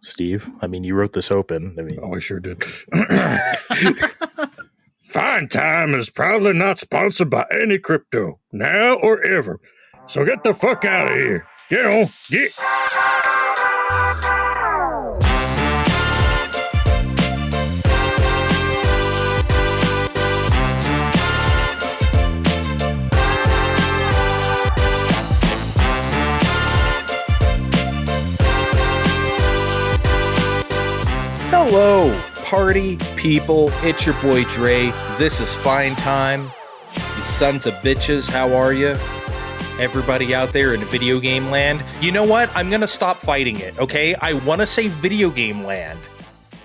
Steve. I mean, you wrote this open. I sure did. Fine Time is probably not sponsored by any crypto, now or ever. So get the fuck out of here. Get on. Get. Hello, party people. It's your boy Dre. This is Fine Time. You sons of bitches, how are you? Everybody out there in video game land. You know what? I'm going to stop fighting it, okay? I want to say video game land.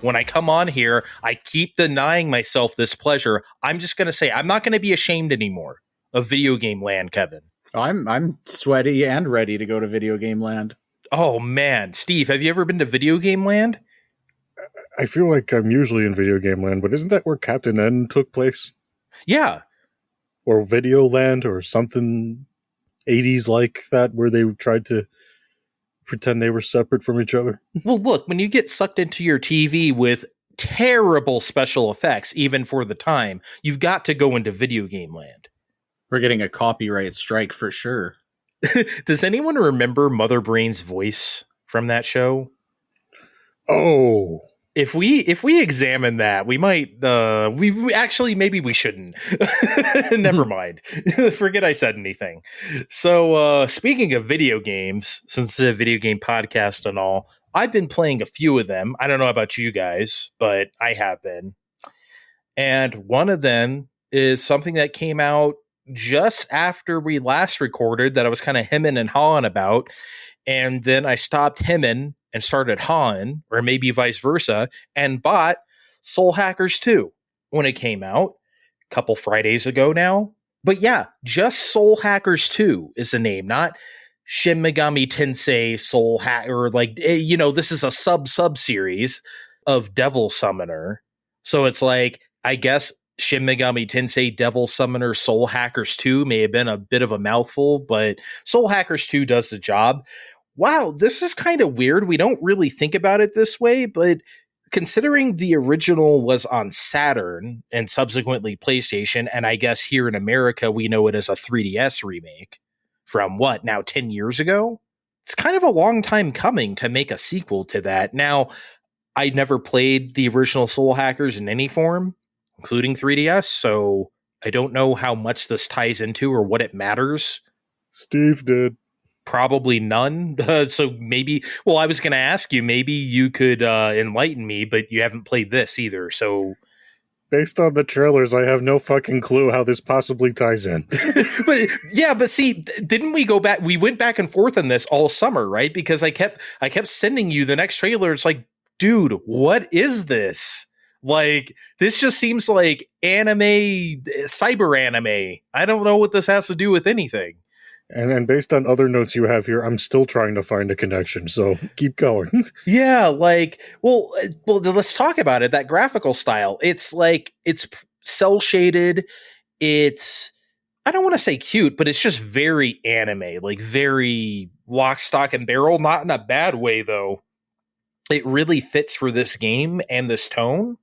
When I come on here, I keep denying myself this pleasure. I'm just going to say I'm not going to be ashamed anymore of video game land, Kevin. I'm sweaty and ready to go to video game land. Oh, man. Steve, have you ever been to video game land? I feel like I'm usually in video game land, but isn't that where Captain N took place? Yeah. Or Video Land or something 80s like that, where they tried to pretend they were separate from each other. Well, look, when you get sucked into your TV with terrible special effects, even for the time, you've got to go into video game land. We're getting a copyright strike for sure. Does anyone remember Mother Brain's voice from that show? Oh, if we examine that, we might we actually maybe we shouldn't. Never mind. Forget I said anything. So speaking of video games, since it's a video game podcast and all, I've been playing a few of them. I don't know about you guys, but I have been. And one of them is something that came out just after we last recorded that I was kind of hemming and hawing about. And then I stopped hemming and started hawing, or maybe vice versa, and bought Soul Hackers 2 when it came out a couple Fridays ago now. But yeah, just Soul Hackers 2 is the name, not Shin Megami Tensei Soul Hacker, or like, you know, this is a sub-series of Devil Summoner. So it's like, I guess Shin Megami Tensei Devil Summoner Soul Hackers 2 may have been a bit of a mouthful, but Soul Hackers 2 does the job. Wow, this is kind of weird. We don't really think about it this way, but considering the original was on Saturn and subsequently PlayStation, and I guess here in America we know it as a 3DS remake from what, now 10 years ago? It's kind of a long time coming to make a sequel to that. Now, I never played the original Soul Hackers in any form, including 3DS, so I don't know how much this ties into or what it matters. Steve did. Probably none. So maybe, well, I was going to ask you, maybe you could enlighten me, but you haven't played this either. So based on the trailers, I have no fucking clue how this possibly ties in. but see, didn't we go back? We went back and forth on this all summer, right? Because I kept sending you the next trailer. It's like, dude, what is this? Like, this just seems like anime, cyber anime. I don't know what this has to do with anything. And based on other notes you have here, I'm still trying to find a connection, so keep going. Yeah, like, well, let's talk about it. That graphical style, it's like, it's cel-shaded, it's, I don't want to say cute, but it's just very anime, like very lock, stock, and barrel, not in a bad way, though. It really fits for this game and this tone.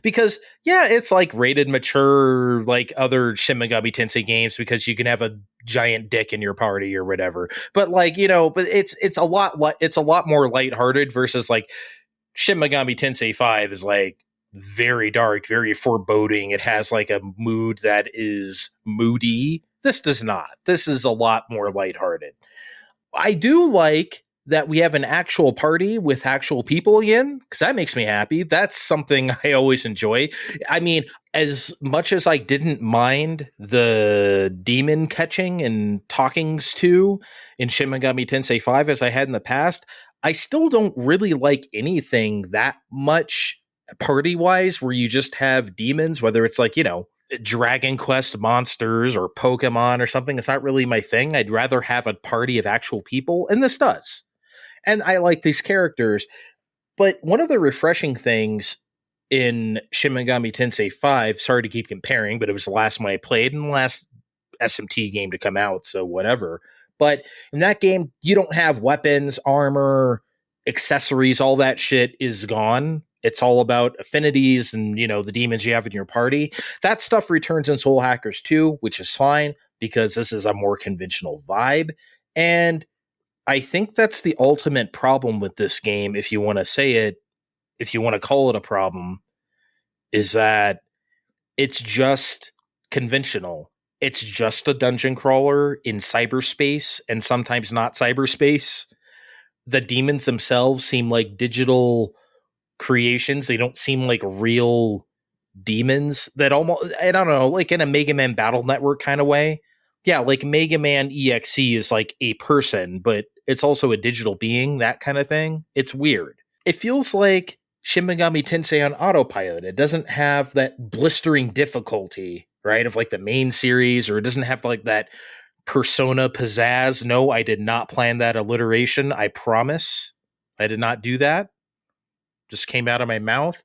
Because, yeah, it's like rated mature, like other Shin Megami Tensei games, because you can have a giant dick in your party or whatever. But like, you know, but it's a lot more lighthearted versus like Shin Megami Tensei 5 is like very dark, very foreboding. It has like a mood that is moody. This does not. This is a lot more lighthearted. I do like that we have an actual party with actual people again, because that makes me happy. That's something I always enjoy. I mean, as much as I didn't mind the demon catching and talkings to in Shin Megami Tensei 5 as I had in the past, I still don't really like anything that much party-wise where you just have demons, whether it's like, you know, Dragon Quest monsters or Pokemon or something. It's not really my thing. I'd rather have a party of actual people, and this does. And I like these characters. But one of the refreshing things in Shin Megami Tensei 5, sorry to keep comparing, but it was the last one I played and the last SMT game to come out, so whatever. But in that game, you don't have weapons, armor, accessories, all that shit is gone. It's all about affinities and, the demons you have in your party. That stuff returns in Soul Hackers 2, which is fine because this is a more conventional vibe. And I think that's the ultimate problem with this game, if you want to say it, if you want to call it a problem, is that it's just conventional. It's just a dungeon crawler in cyberspace and sometimes not cyberspace. The demons themselves seem like digital creations. They don't seem like real demons that almost, I don't know, like in a Mega Man Battle Network kind of way. Yeah, like Mega Man EXE is like a person, but it's also a digital being, that kind of thing. It's weird. It feels like Shin Megami Tensei on autopilot. It doesn't have that blistering difficulty, right, of like the main series, or it doesn't have like that Persona pizzazz. No, I did not plan that alliteration. I promise. I did not do that. Just came out of my mouth.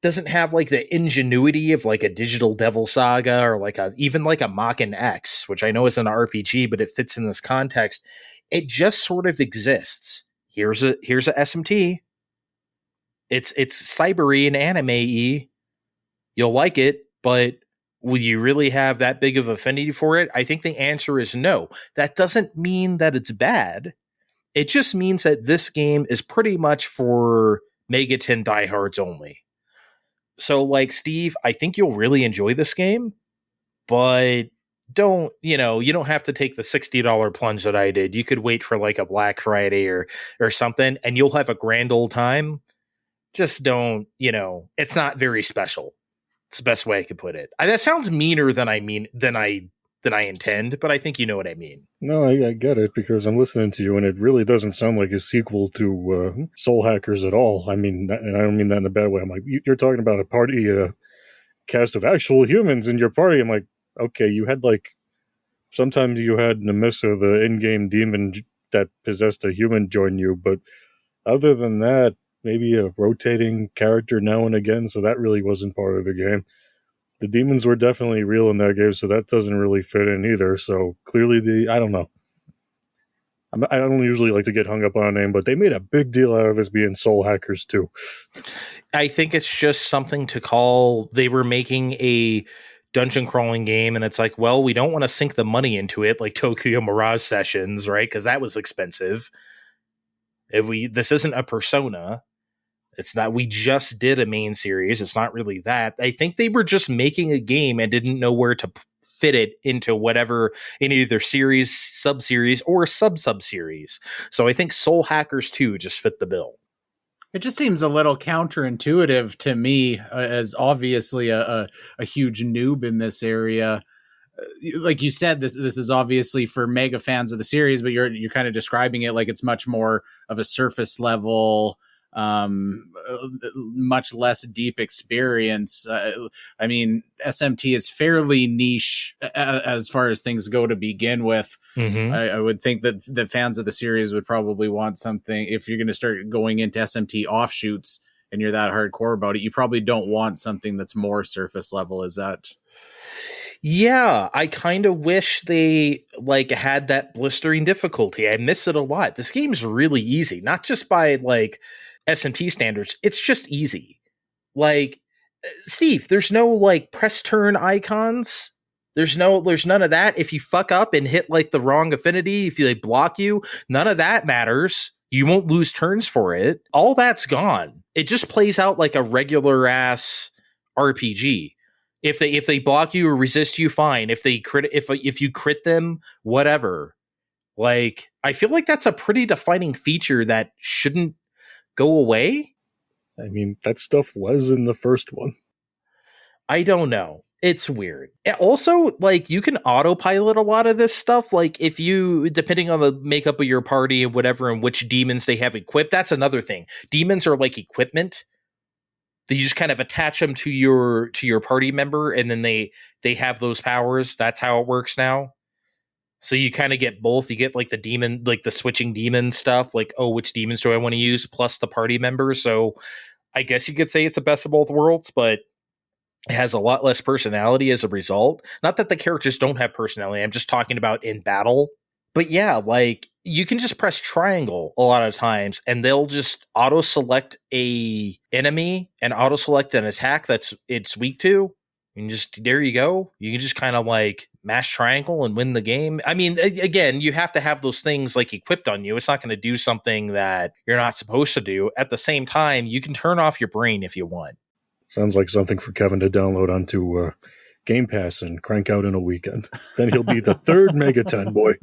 Doesn't have like the ingenuity of like a Digital Devil Saga or like even like a Makken X, which I know is an RPG, but it fits in this context. It just sort of exists. Here's a SMT. It's cyber-y and anime-y. You'll like it, but will you really have that big of affinity for it? I think the answer is no. That doesn't mean that it's bad. It just means that this game is pretty much for Megaton diehards only. So, like, Steve, I think you'll really enjoy this game, but you don't have to take the $60 plunge that I did. You could wait for like a Black Friday or something, and you'll have a grand old time. Just don't, it's not very special. It's the best way I could put it. That sounds meaner than I intend, but I think you know what I mean. No, I get it, because I'm listening to you, and it really doesn't sound like a sequel to Soul Hackers at all. I mean, and I don't mean that in a bad way. I'm like, you're talking about a party cast of actual humans in your party. I'm like, okay, you had like, sometimes you had Nemissa, the in-game demon that possessed a human, join you, but other than that, maybe a rotating character now and again, so that really wasn't part of the game. The demons were definitely real in that game, so that doesn't really fit in either. So clearly, I don't know. I don't usually like to get hung up on a name, but they made a big deal out of this being Soul Hackers too. I think it's just something to call. They were making a dungeon crawling game, and it's like, well, we don't want to sink the money into it like Tokyo Mirage Sessions, right? Because that was expensive. This isn't a Persona. It's not, we just did a main series. It's not really that. I think they were just making a game and didn't know where to fit it into whatever, in either series, sub-series, or sub-sub-series. So I think Soul Hackers 2 just fit the bill. It just seems a little counterintuitive to me, as obviously a huge noob in this area. Like you said, this is obviously for mega fans of the series, but you're kind of describing it like it's much more of a surface level, much less deep experience. I mean, SMT is fairly niche as far as things go to begin with. Mm-hmm. I would think that the fans of the series would probably want something. If you're going to start going into SMT offshoots and you're that hardcore about it, you probably don't want something that's more surface level. Is that? Yeah, I kind of wish they like had that blistering difficulty. I miss it a lot. This game's really easy, not just by like SMT standards. It's just easy. Like, Steve, there's no like press turn icons. There's none of that. If you fuck up and hit like the wrong affinity, if they block you, none of that matters. You won't lose turns for it. All that's gone. It just plays out like a regular ass RPG. If they block you or resist you, fine. If you crit them, whatever. Like, I feel like that's a pretty defining feature that shouldn't go away. I mean, that stuff was in the first one. I don't know. It's weird. Also, like, you can autopilot a lot of this stuff. Like, if you, depending on the makeup of your party and whatever, and which demons they have equipped, that's another thing. Demons are like equipment. You just kind of attach them to your party member, and then they have those powers. That's how it works now. So you kind of get both. You get like the demon, like the switching demon stuff, like, oh, which demons do I want to use, plus the party member. So I guess you could say it's the best of both worlds, but it has a lot less personality as a result. Not that the characters don't have personality. I'm just talking about in battle. But yeah, like, you can just press triangle a lot of times and they'll just auto select a enemy and auto select an attack that's it's weak to. And just there you go. You can just kind of like mash triangle and win the game. I mean, again, you have to have those things like equipped on you. It's not going to do something that you're not supposed to do. At the same time, you can turn off your brain if you want. Sounds like something for Kevin to download onto Game Pass and crank out in a weekend. Then he'll be the third Megaton boy.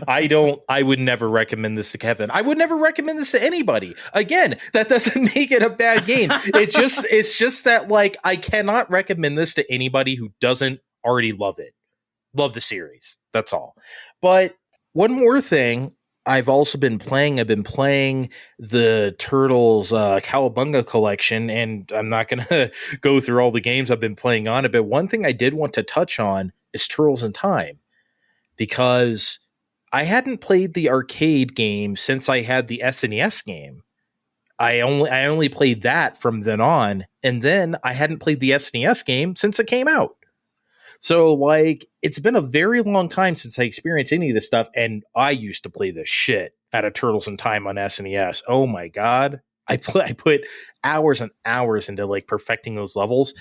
I would never recommend this to Kevin. I would never recommend this to anybody. Again, that doesn't make it a bad game. It's just that like I cannot recommend this to anybody who doesn't already love it. Love the series. That's all. But one more thing I've also been playing. I've been playing the Turtles Cowabunga collection, and I'm not going to go through all the games I've been playing on it, but one thing I did want to touch on is Turtles in Time, because I hadn't played the arcade game since I had the SNES game. I only played that from then on, and then I hadn't played the SNES game since it came out. So, like, it's been a very long time since I experienced any of this stuff, and I used to play the shit out of Turtles in Time on SNES. Oh my god. I put hours and hours into, like, perfecting those levels.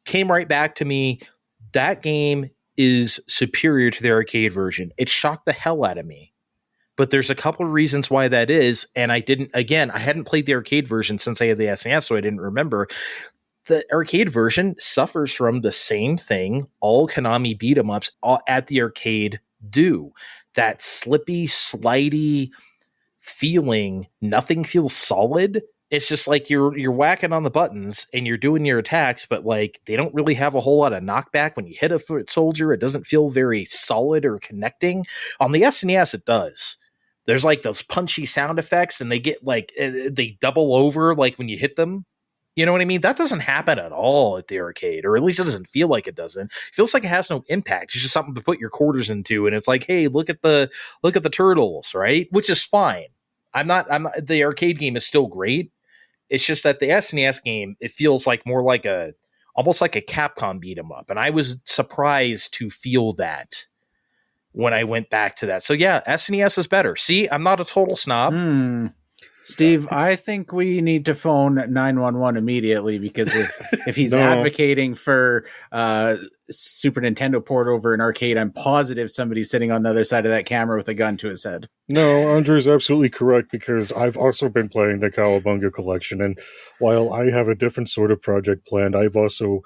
Came right back to me. That game is superior to the arcade version. It shocked the hell out of me. But there's a couple of reasons why that is, and I hadn't played the arcade version since I had the SNES, so I didn't remember. The arcade version suffers from the same thing all Konami beat 'em ups at the arcade do. That slippy, slidey feeling. Nothing feels solid. It's just like you're whacking on the buttons and you're doing your attacks, but like they don't really have a whole lot of knockback when you hit a foot soldier. It doesn't feel very solid or connecting. On the SNES, it does. There's like those punchy sound effects, and they get like they double over like when you hit them. You know what I mean? That doesn't happen at all at the arcade, or at least it doesn't feel like it doesn't. It feels like it has no impact. It's just something to put your quarters into, and it's like, hey, look at the turtles, right? Which is fine. I'm not. The arcade game is still great. It's just that the SNES game, it feels like more like almost like a Capcom beat 'em up, and I was surprised to feel that when I went back to that. So yeah, SNES is better. See, I'm not a total snob. Steve, I think we need to phone 911 immediately, because if he's advocating for Super Nintendo port over an arcade, I'm positive somebody's sitting on the other side of that camera with a gun to his head. No, Andre's absolutely correct, because I've also been playing the Cowabunga collection, and while I have a different sort of project planned, I've also...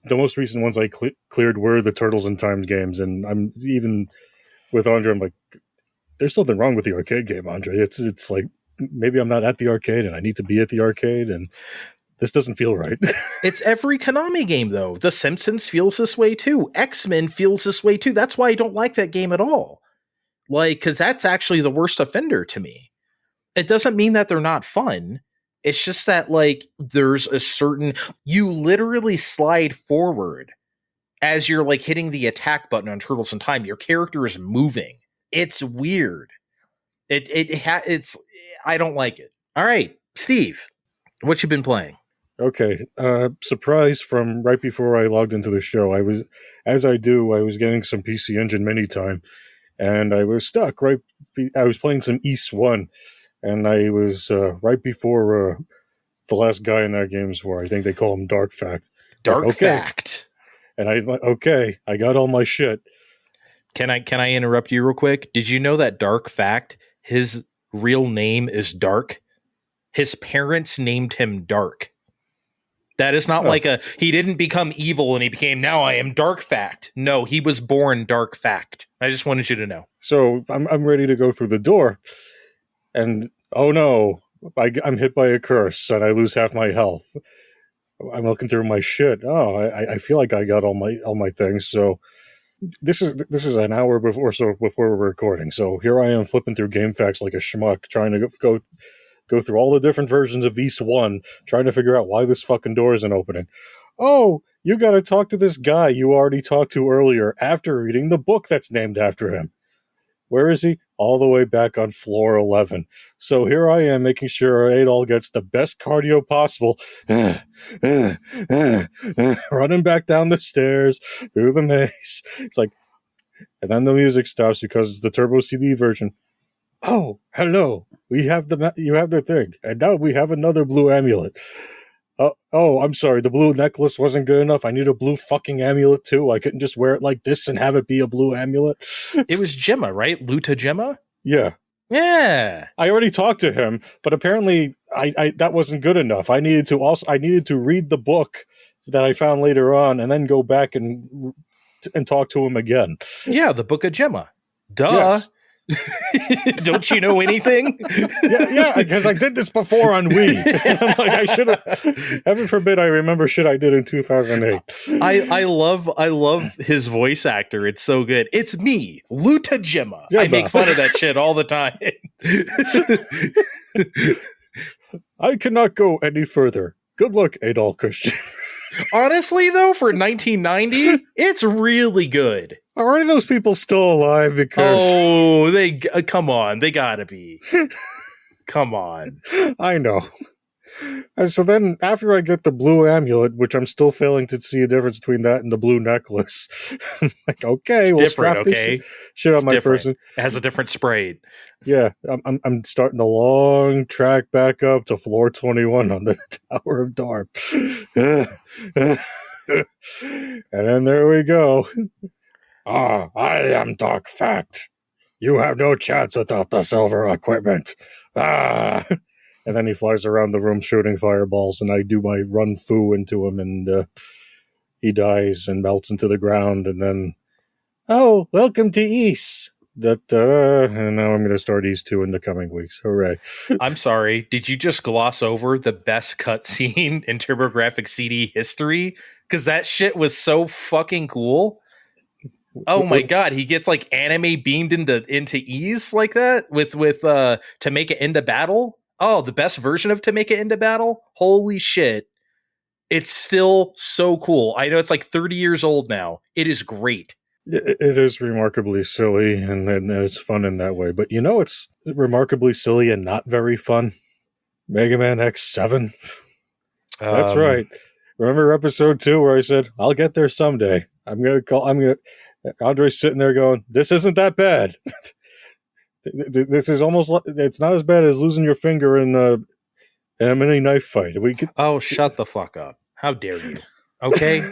The most recent ones I cleared were the Turtles in Time games, and I'm even with Andre, I'm like, there's something wrong with the arcade game, Andre. It's like, maybe I'm not at the arcade and I need to be at the arcade, and this doesn't feel right. It's every Konami game, though. The Simpsons feels this way too. X-Men feels this way too. That's why I don't like that game at all. Like, because that's actually the worst offender to me. It doesn't mean that they're not fun. It's just that, like, there's a certain... You literally slide forward as you're, like, hitting the attack button on Turtles in Time. Your character is moving. It's weird. It's... I don't like it. All right, Steve, what you been playing? Okay, surprise from right before I logged into the show. I was getting some PC Engine mini time, and I was stuck. I was playing some East 1, and I was right before the last guy in that game's war. I think they call him Dark Fact. Dark Fact. And I got all my shit. Can I interrupt you real quick? Did you know that Dark Fact, his real name is Dark? His parents named him Dark. That is not like he didn't become evil and he became, now I am Dark Fact. No, he was born Dark Fact. I just wanted you to know. So I'm ready to go through the door, and oh no, I'm hit by a curse and I lose half my health. I'm looking through my shit. Oh, I feel like I got all my things. So this is an hour before we're recording. So here I am flipping through GameFAQs like a schmuck, trying to go through all the different versions of East 1, trying to figure out why this fucking door isn't opening. Oh, you got to talk to this guy you already talked to earlier after reading the book that's named after him. Where is he? All the way back on floor 11. So here I am making sure Adol gets the best cardio possible. Running back down the stairs, through the maze. It's like, And then the music stops because it's the Turbo CD version. Oh, hello. You have the thing. And now we have another blue amulet. Oh, I'm sorry. The blue necklace wasn't good enough. I need a blue fucking amulet too. I couldn't just wear it like this and have it be a blue amulet. It was Gemma, right? Luta Gemma? Yeah. Yeah. I already talked to him, but apparently I that wasn't good enough. I needed to read the book that I found later on and then go back and talk to him again. Yeah, the Book of Gemma. Duh. Yes. Don't you know anything? yeah, because I did this before on Wii. And I'm like, I should have. Heaven forbid I remember shit I did in 2008. I love his voice actor. It's so good. It's me, Luta Gemma. I make fun of that shit all the time. I cannot go any further. Good luck, Adol Christian. Honestly, though, for 1990, it's really good. Are any of those people still alive? Because they come on, they gotta be. Come on, I know. And so then, after I get the blue amulet, which I'm still failing to see a difference between that and the blue necklace, I'm like, okay, we'll strap this shit on my person. It has a different spray. Yeah, I'm starting the long track back up to floor 21 on the Tower of Darp. And then there we go. I am Dark Fact. You have no chance without the silver equipment. And then he flies around the room shooting fireballs, and I do my run foo into him, and he dies and melts into the ground, and then, oh, welcome to East. And now I'm going to start East 2 in the coming weeks. Hooray. I'm sorry. Did you just gloss over the best cutscene in TurboGrafx CD history? Because that shit was so fucking cool. Oh my god, he gets like anime beamed into Ease like that with to make it into battle. Oh, the best version of To Make It Into Battle? Holy shit. It's still so cool. I know it's like 30 years old now. It is great. It is remarkably silly, and it's fun in that way. But you know it's remarkably silly and not very fun? Mega Man X7. That's right. Remember episode 2 where I said, I'll get there someday. Andre's sitting there going, this isn't that bad. This is almost like, it's not as bad as losing your finger in a mini knife fight. Shut the fuck up. How dare you? Okay?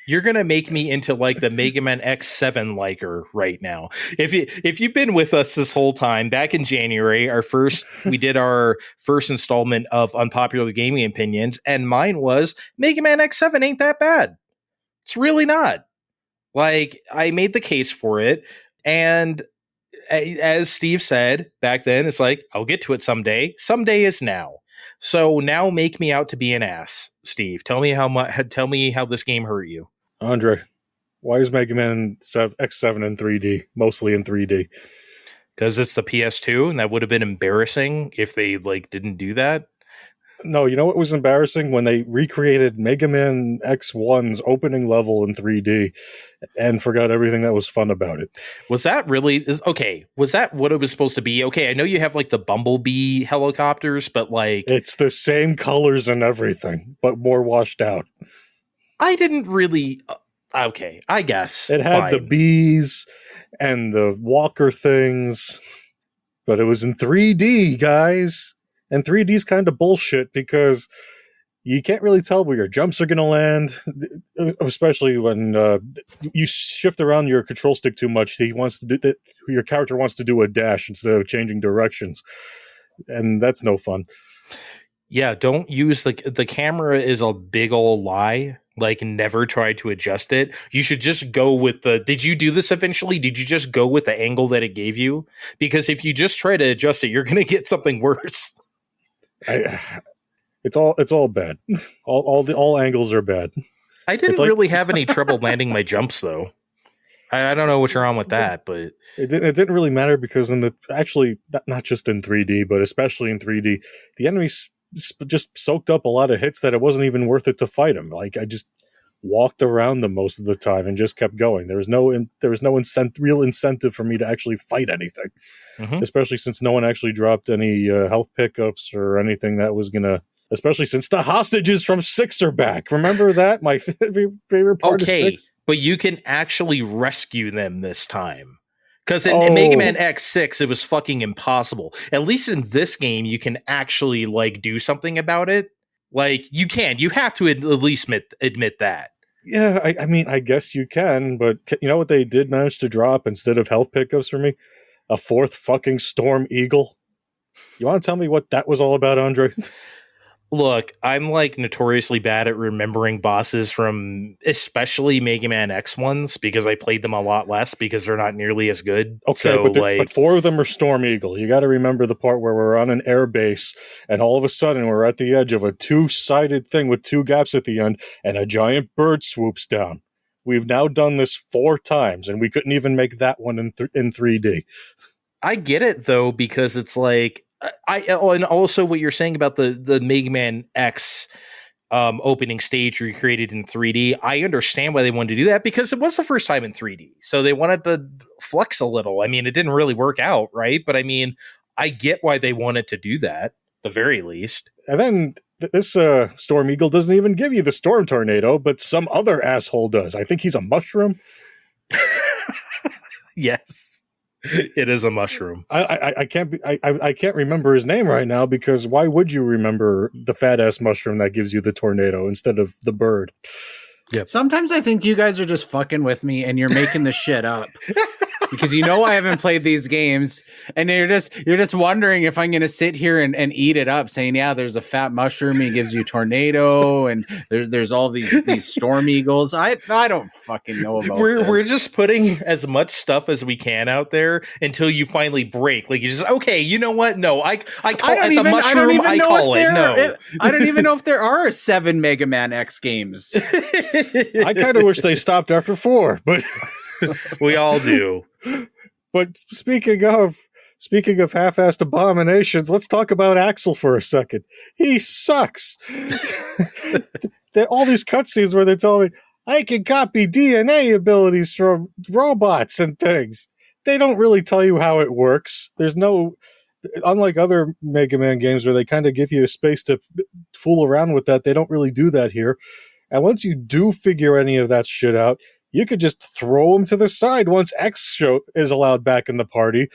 You're going to make me into like the Mega Man X7 liker right now. If you've been with us this whole time, back in January, we did our first installment of Unpopular Gaming Opinions, and mine was Mega Man X7 ain't that bad. It's really not. Like, I made the case for it, and as Steve said back then, it's like, I'll get to it someday. Someday is now. So now make me out to be an ass, Steve. Tell me how this game hurt you. Andre, why is Mega Man X7 in 3D, mostly in 3D? Because it's the PS2, and that would have been embarrassing if they didn't do that. No, you know what was embarrassing? When they recreated Mega Man X1's opening level in 3D and forgot everything that was fun about it. Was that really... Okay, was that what it was supposed to be? Okay, I know you have, the Bumblebee helicopters, but, It's the same colors and everything, but more washed out. I didn't really... Okay, I guess. It had the bees and the walker things, but it was in 3D, guys. And 3D is kind of bullshit because you can't really tell where your jumps are going to land, especially when you shift around your control stick too much. Your character wants to do a dash instead of changing directions, and that's no fun. Yeah, don't use the camera is a big old lie. Never try to adjust it. You should just go with did you do this eventually? Did you just go with the angle that it gave you? Because if you just try to adjust it, you're going to get something worse. It's all bad. All angles are bad. I didn't really have any trouble landing my jumps though. I don't know what's wrong with that, but it didn't really matter because not just in 3D, but especially in 3D, the enemies just soaked up a lot of hits that it wasn't even worth it to fight them. I just walked around them most of the time and just kept going. There was no real incentive for me to actually fight anything, especially since no one actually dropped any health pickups or anything that was gonna especially since the hostages from 6 are back. Remember that? My favorite part of 6. But you can actually rescue them this time. Because in Mega Man X6, it was fucking impossible. At least in this game, you can actually like do something about it. Like you can. You have to at least admit that. Yeah, I mean, I guess you can, but you know what they did manage to drop instead of health pickups for me? A 4th fucking Storm Eagle. You want to tell me what that was all about, Andre? Look, I'm like notoriously bad at remembering bosses from especially Mega Man X ones because I played them a lot less because they're not nearly as good. Okay, so, but 4 of them are Storm Eagle. You got to remember the part where we're on an air base and all of a sudden we're at the edge of a 2-sided thing with 2 gaps at the end and a giant bird swoops down. We've now done this 4 times and we couldn't even make that one in 3D. I get it though, because it's like, and also what you're saying about the Mega Man X opening stage recreated in 3D. I understand why they wanted to do that because it was the first time in 3D. So they wanted to flex a little. I mean, it didn't really work out, right? But I mean, I get why they wanted to do that, at the very least. And then this Storm Eagle doesn't even give you the Storm Tornado, but some other asshole does. I think he's a mushroom. Yes. It is a mushroom. I can't remember his name right now because why would you remember the fat ass mushroom that gives you the tornado instead of the bird? Yep. Sometimes I think you guys are just fucking with me and you're making the shit up. Because you know I haven't played these games, and you're just wondering if I'm going to sit here and eat it up, saying, yeah, there's a fat mushroom, he gives you tornado, and there's all these storm eagles. I don't fucking know about this. We're just putting as much stuff as we can out there until you finally break. Like you just okay, you know what? No, I call it the mushroom. I call it no. I don't even know if there are 7 Mega Man X games. I kind of wish they stopped after 4, but. We all do. But speaking of half-assed abominations, let's talk about Axel for a second. He sucks. All these cutscenes where they're telling me, I can copy DNA abilities from robots and things. They don't really tell you how it works. There's no... Unlike other Mega Man games where they kind of give you a space to fool around with that, they don't really do that here. And once you do figure any of that shit out, you could just throw him to the side once X is allowed back in the party.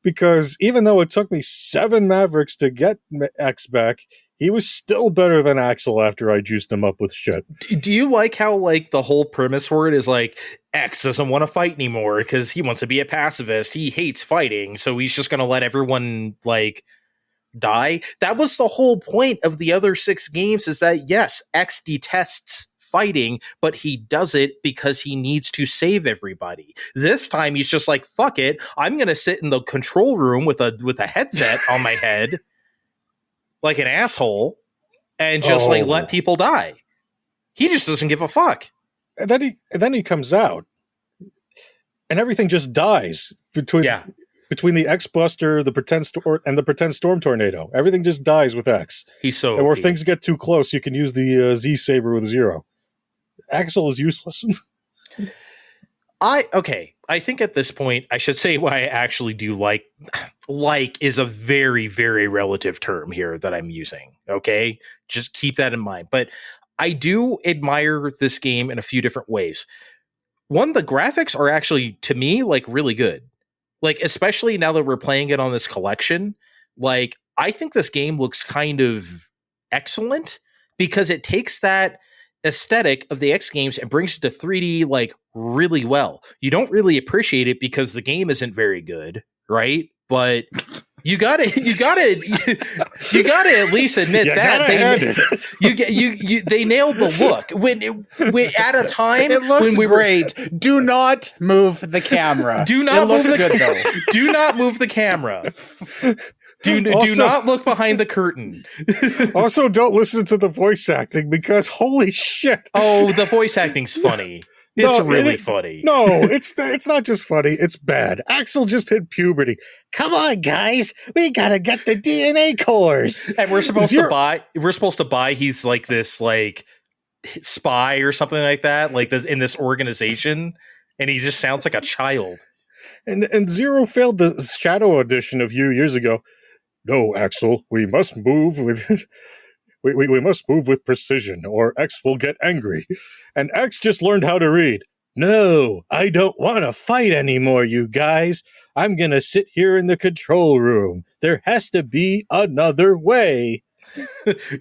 Because even though it took me 7 Mavericks to get X back, he was still better than Axel after I juiced him up with shit. Do you like how like the whole premise for it is like X doesn't want to fight anymore because he wants to be a pacifist. He hates fighting, so he's just going to let everyone like die. That was the whole point of the other 6 games, is that yes, X detests fighting, but he does it because he needs to save everybody. This time he's just like, fuck it, I'm gonna sit in the control room with a headset on my head like an asshole and just like let people die. He just doesn't give a fuck. And then he comes out and everything just dies between the X Buster, the pretend Storm Tornado. Everything just dies with X. He's so and where things get too close, you can use the Z Saber with 0. Axel is useless. I think at this point I should say why I actually do like is a very, very relative term here that I'm using. Okay, just keep that in mind. But I do admire this game in a few different ways. One, the graphics are actually, to me, like really good. Like, especially now that we're playing it on this collection, like I think this game looks kind of excellent because it takes that aesthetic of the X games and brings it to 3D like really well. You don't really appreciate it because the game isn't very good, right? But you gotta at least admit they nailed the look when at a time it looks when we great. Do not move the camera. Do not move Do not move the camera. Do not look behind the curtain. Also, don't listen to the voice acting because holy shit! Oh, the voice acting's funny. It's really funny. No, it's not just funny. It's bad. Axel just hit puberty. Come on, guys, we gotta get the DNA cores. And we're supposed to buy. He's like this like spy or something like that. Like this in this organization, and he just sounds like a child. And Zero failed the Shadow audition a few years ago. No, Axel, we must move with We must move with precision, or X will get angry. And X just learned how to read. No, I don't want to fight anymore, you guys. I'm going to sit here in the control room. There has to be another way.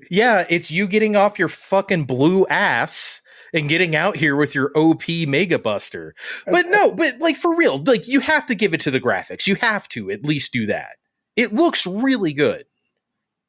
Yeah, it's you getting off your fucking blue ass and getting out here with your OP Mega Buster. But no, but like for real, like you have to give it to the graphics. You have to at least do that. It looks really good.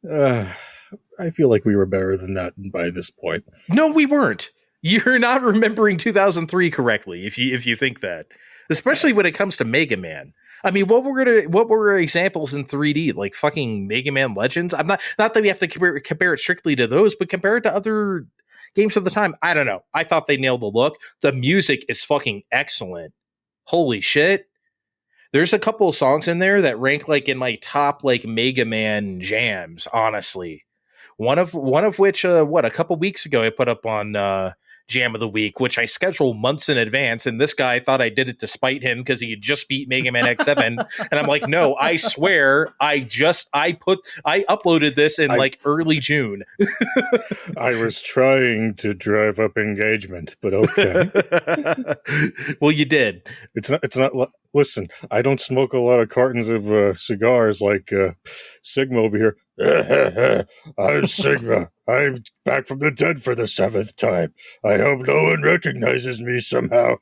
I feel like we were better than that by this point. No, we weren't. You're not remembering 2003 correctly if you think that, especially when it comes to Mega Man. I mean, what were examples in 3D like fucking Mega Man Legends? I'm not that we have to compare it strictly to those, but compare it to other games of the time. I don't know. I thought they nailed the look. The music is fucking excellent. Holy shit. There's a couple of songs in there that rank like in my top like Mega Man jams, honestly. One of which a couple weeks ago I put up on Jam of the Week, which I scheduled months in advance, and this guy thought I did it to spite him because he had just beat Mega Man X7, and I'm like, no, I swear, I uploaded this in like early June. I was trying to drive up engagement, but okay. Well, you did. It's not. Listen, I don't smoke a lot of cartons of cigars like Sigma over here. I'm Sigma. I'm back from the dead for the 7th time. I hope no one recognizes me somehow.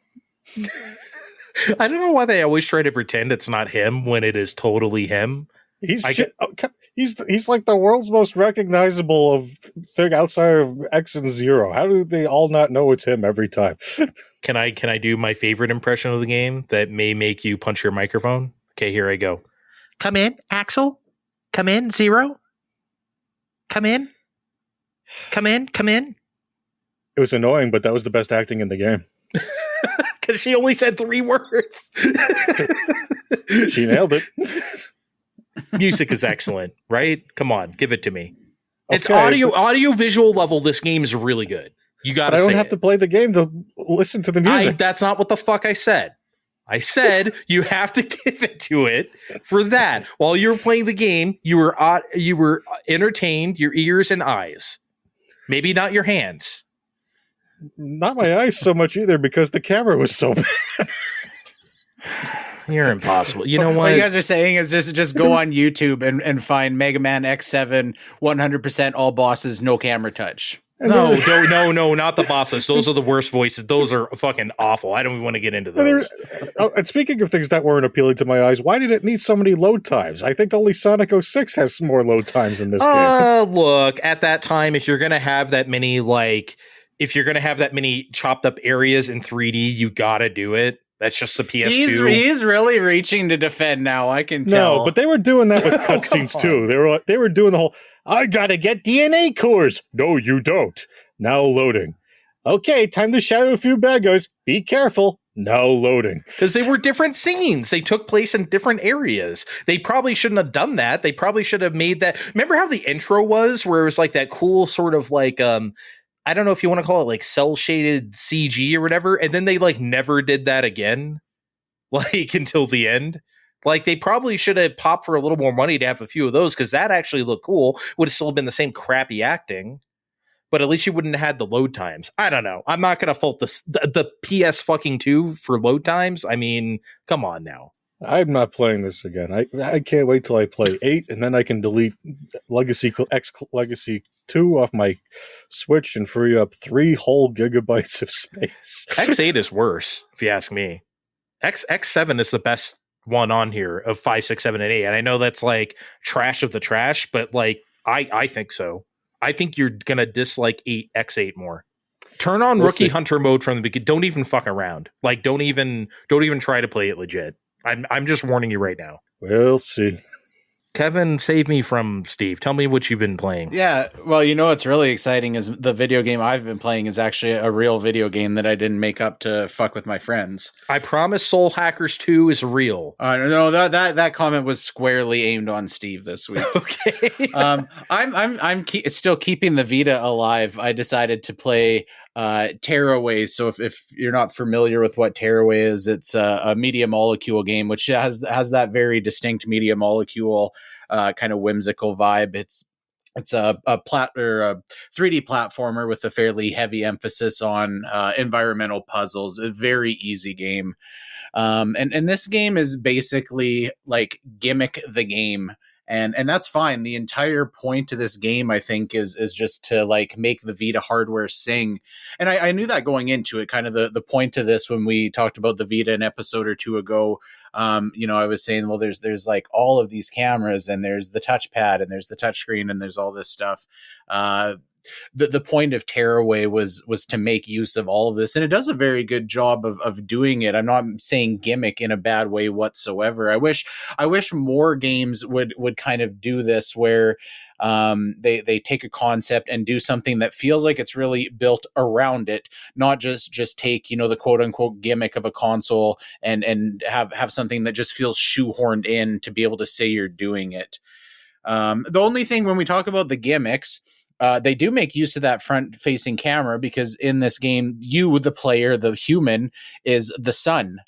I don't know why they always try to pretend it's not him when it is totally him. He's like the world's most recognizable of thing outside of X and Zero. How do they all not know it's him every time? Can I do my favorite impression of the game that may make you punch your microphone? Okay, here I go. Come in, Axel. Come in, Zero. Come in. Come in. Come in. It was annoying, but that was the best acting in the game. Because she only said 3 words. She nailed it. Music is excellent, right? Come on, give it to me. Okay, it's audio visual level. This game is really good. You got to. I don't have to play the game to listen to the music. That's not what the fuck I said. I said you have to give it to it for that. While you were playing the game, you were entertained, your ears and eyes. Maybe not your hands. Not my eyes so much either, because the camera was so bad. You're impossible. You know what? What you guys are saying is just go on YouTube and find Mega Man X7 100% all bosses, no camera touch. No, not the bosses. Those are the worst voices. Those are fucking awful. I don't even want to get into those. And speaking of things that weren't appealing to my eyes, why did it need so many load times? I think only Sonic 06 has more load times in this game. Look, at that time, if you're going to have that many, chopped up areas in 3D, you got to do it. That's just the PS2. He's really reaching to defend now. I can tell. No, but they were doing that with cutscenes too. They were doing the whole, I gotta get DNA cores. No, you don't. Now loading. Okay, time to shadow a few bad guys. Be careful. Now loading. Because they were different scenes. They took place in different areas. They probably shouldn't have done that. They probably should have made that. Remember how the intro was, where it was like that cool sort of like I don't know if you want to call it like cell shaded CG or whatever. And then they like never did that again, like until the end. Like they probably should have popped for a little more money to have a few of those, because that actually looked cool. Would have still been the same crappy acting, but at least you wouldn't have had the load times. I don't know. I'm not going to fault the PS fucking 2 for load times. I mean, come on now. I'm not playing this again. I can't wait till I play 8, and then I can delete Legacy 2 off my Switch and free up 3 whole gigabytes of space. X8 is worse, if you ask me. X7 is the best one on here of 5, 6, 7, and 8. And I know that's like trash of the trash, but like I think so. I think you're gonna dislike X8 more. Turn on Rookie Hunter mode from the beginning. Don't even fuck around. Like don't even try to play it legit. I'm just warning you right now. We'll see. Kevin, save me from Steve. Tell me what you've been playing. Yeah, well, you know what's really exciting is the video game I've been playing is actually a real video game that I didn't make up to fuck with my friends. I promise Soul Hackers 2 is real. No, that comment was squarely aimed on Steve this week. Okay. I'm still keeping the Vita alive. I decided to play Tearaway. So if you're not familiar with what Tearaway is, it's a media molecule game, which has that very distinct media molecule kind of whimsical vibe. It's It's a 3D platformer with a fairly heavy emphasis on environmental puzzles. A very easy game. And this game is basically like gimmick the game. And that's fine. The entire point to this game, I think, is just to like make the Vita hardware sing. And I knew that going into it. Kind of the point to this when we talked about the Vita an episode or two ago. I was saying, well, there's like all of these cameras, and there's the touchpad, and there's the touchscreen, and there's all this stuff. The point of Tearaway was to make use of all of this, and it does a very good job of doing it. I'm not saying gimmick in a bad way whatsoever. I wish more games would kind of do this, where they take a concept and do something that feels like it's really built around it, not just take, the quote unquote gimmick of a console and have something that just feels shoehorned in to be able to say you're doing it. The only thing when we talk about the gimmicks, they do make use of that front-facing camera, because in this game, you, the player, the human, is the sun.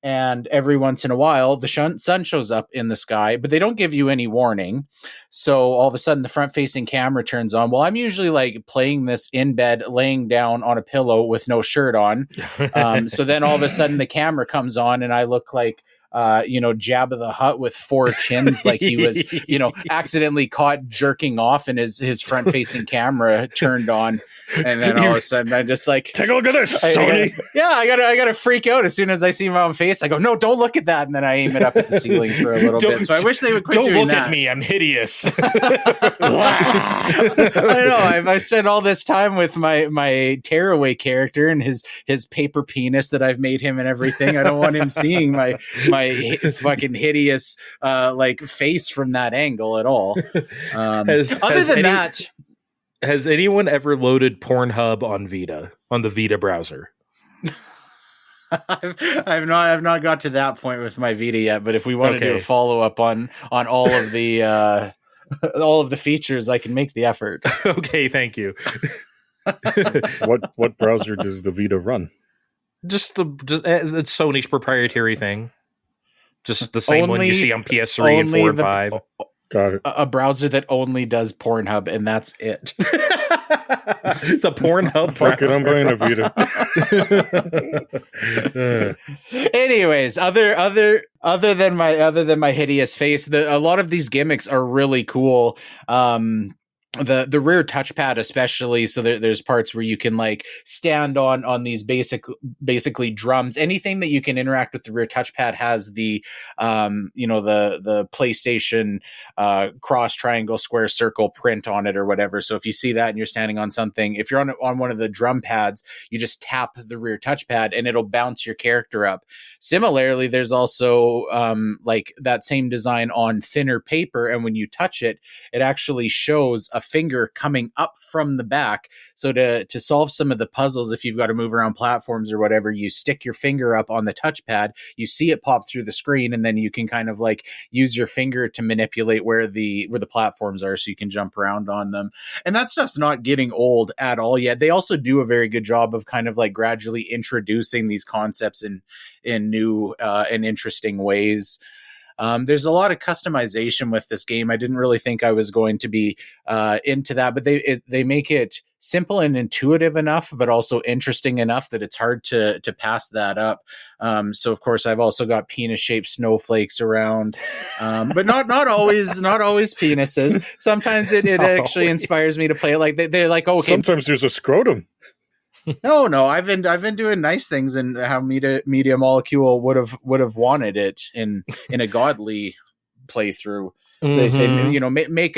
And every once in a while, the sun shows up in the sky, but they don't give you any warning. So all of a sudden, the front-facing camera turns on. Well, I'm usually like playing this in bed, laying down on a pillow with no shirt on. So then all of a sudden, the camera comes on, and I look like Jabba the Hutt with 4 chins, like he was, accidentally caught jerking off, and his front-facing camera turned on, and then all of a sudden I just like, take a look at this, Sony. I gotta freak out as soon as I see my own face. I go, no, don't look at that, and then I aim it up at the ceiling for a little bit. So I wish they would quit doing that. Don't look at me, I'm hideous. I know. I've spent all this time with my Tearaway character and his paper penis that I've made him and everything. I don't want him seeing my fucking hideous face from that angle at all. Has anyone ever loaded Pornhub on the Vita browser? I've not got to that point with my Vita yet, but if we want to do a follow up on all of the all of the features, I can make the effort. Okay, thank you. What browser does the Vita run? Just it's Sony's proprietary thing. Just the same one you see on PS3 and 4 and 5. Got it. A browser that only does Pornhub, and that's it. The Pornhub. Fuck it, I'm buying a Vita. Anyways, other than my hideous face, a lot of these gimmicks are really cool. The rear touchpad especially, so there's parts where you can like stand on these basically drums. Anything that you can interact with the rear touchpad has the the PlayStation cross, triangle, square, circle print on it or whatever. So if you see that and you're standing on something, if you're on one of the drum pads, you just tap the rear touchpad and it'll bounce your character up. Similarly, there's also like that same design on thinner paper, and when you touch it, it actually shows a finger coming up from the back. So to solve some of the puzzles, if you've got to move around platforms or whatever, you stick your finger up on the touchpad, you see it pop through the screen, and then you can kind of like use your finger to manipulate where the platforms are, so you can jump around on them. And that stuff's not getting old at all yet. They also do a very good job of kind of like gradually introducing ththese concepts in new and interesting ways. There's a lot of customization with this game. I didn't really think I was going to be into that, but they make it simple and intuitive enough, but also interesting enough that it's hard to pass that up. So of course I've also got penis-shaped snowflakes around, but not always penises. Sometimes it actually inspires me to play it like they're like, okay. Sometimes there's a scrotum. No, I've been doing nice things, and how Media Molecule would have wanted it in a godly playthrough. Mm-hmm. They say,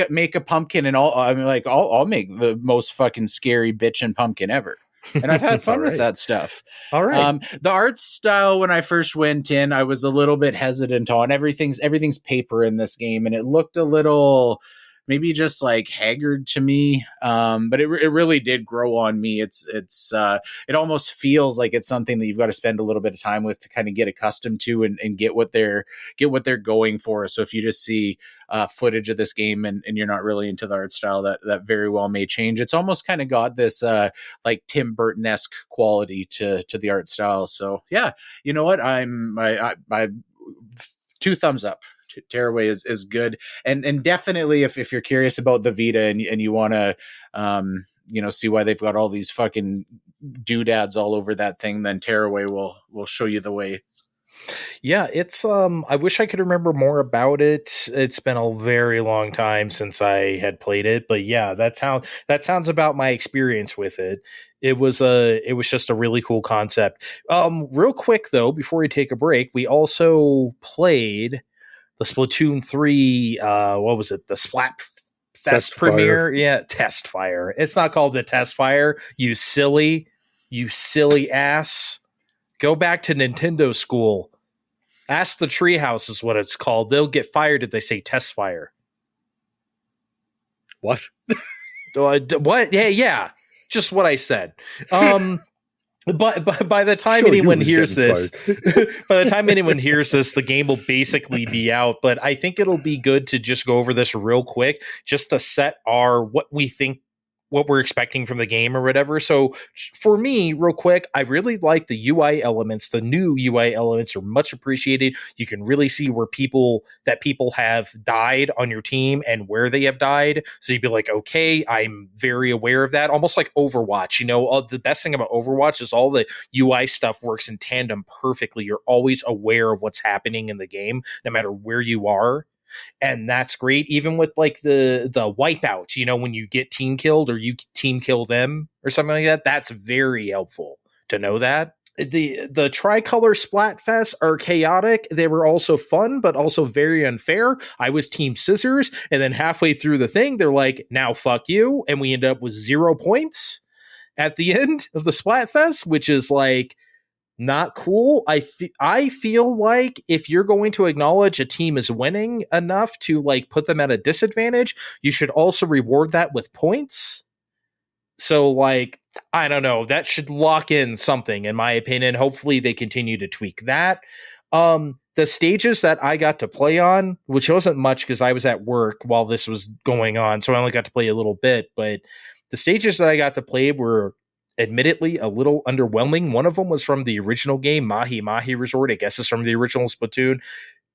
make a pumpkin, and I'll make the most fucking scary bitchin' pumpkin ever. And I've had fun with that stuff. All right. The art style, when I first went in, I was a little bit hesitant on everything's paper in this game, and it looked a little maybe just like haggard to me. But it really did grow on me. It almost feels like it's something that you've got to spend a little bit of time with to kind of get accustomed to and get what they're going for. So if you just see footage of this game and you're not really into the art style, that very well may change. It's almost kind of got this like Tim Burton-esque quality to the art style. So yeah, you know what? I 2 thumbs up. Tearaway is good, and definitely if you're curious about the Vita and you want to see why they've got all these fucking doodads all over that thing, then Tearaway will show you the way. Yeah, it's I wish I could remember more about it. It's been a very long time since I had played it, but yeah, that sounds about my experience with it. It was just a really cool concept. Real quick though, before we take a break, we also played the Splatoon 3 what was it? The Splatfest Premiere? Yeah, Test Fire. It's not called the Test Fire, you silly ass. Go back to Nintendo school. Ask the Treehouse is what it's called. They'll get fired if they say Test Fire. What? What? Yeah. Just what I said. But by the time anyone hears this, by the time anyone hears this, the game will basically be out. But I think it'll be good to just go over this real quick, just to set what we're expecting from the game or whatever. So for me, real quick, I really like the UI elements. The new UI elements are much appreciated. You can really see where people have died on your team and where they have died. So you'd be like, okay, I'm very aware of that. Almost like Overwatch. The best thing about Overwatch is all the UI stuff works in tandem perfectly. You're always aware of what's happening in the game, no matter where you are. And that's great. Even with like the wipeout, when you get team killed or you team kill them or something like that, that's very helpful to know that. The tricolor Splatfest are chaotic. They were also fun, but also very unfair. I was team scissors, and then halfway through the thing, they're like, now fuck you. And we end up with 0 points at the end of the Splatfest, which is like, not cool. I feel like if you're going to acknowledge a team is winning enough to like put them at a disadvantage, you should also reward that with points. So like, I don't know, that should lock in something in my opinion. Hopefully they continue to tweak that. The stages that I got to play on, which wasn't much because I was at work while this was going on, so I only got to play a little bit, but the stages that I got to play were admittedly a little underwhelming. One of them was from the original game, Mahi Mahi Resort. I guess it's from the original Splatoon.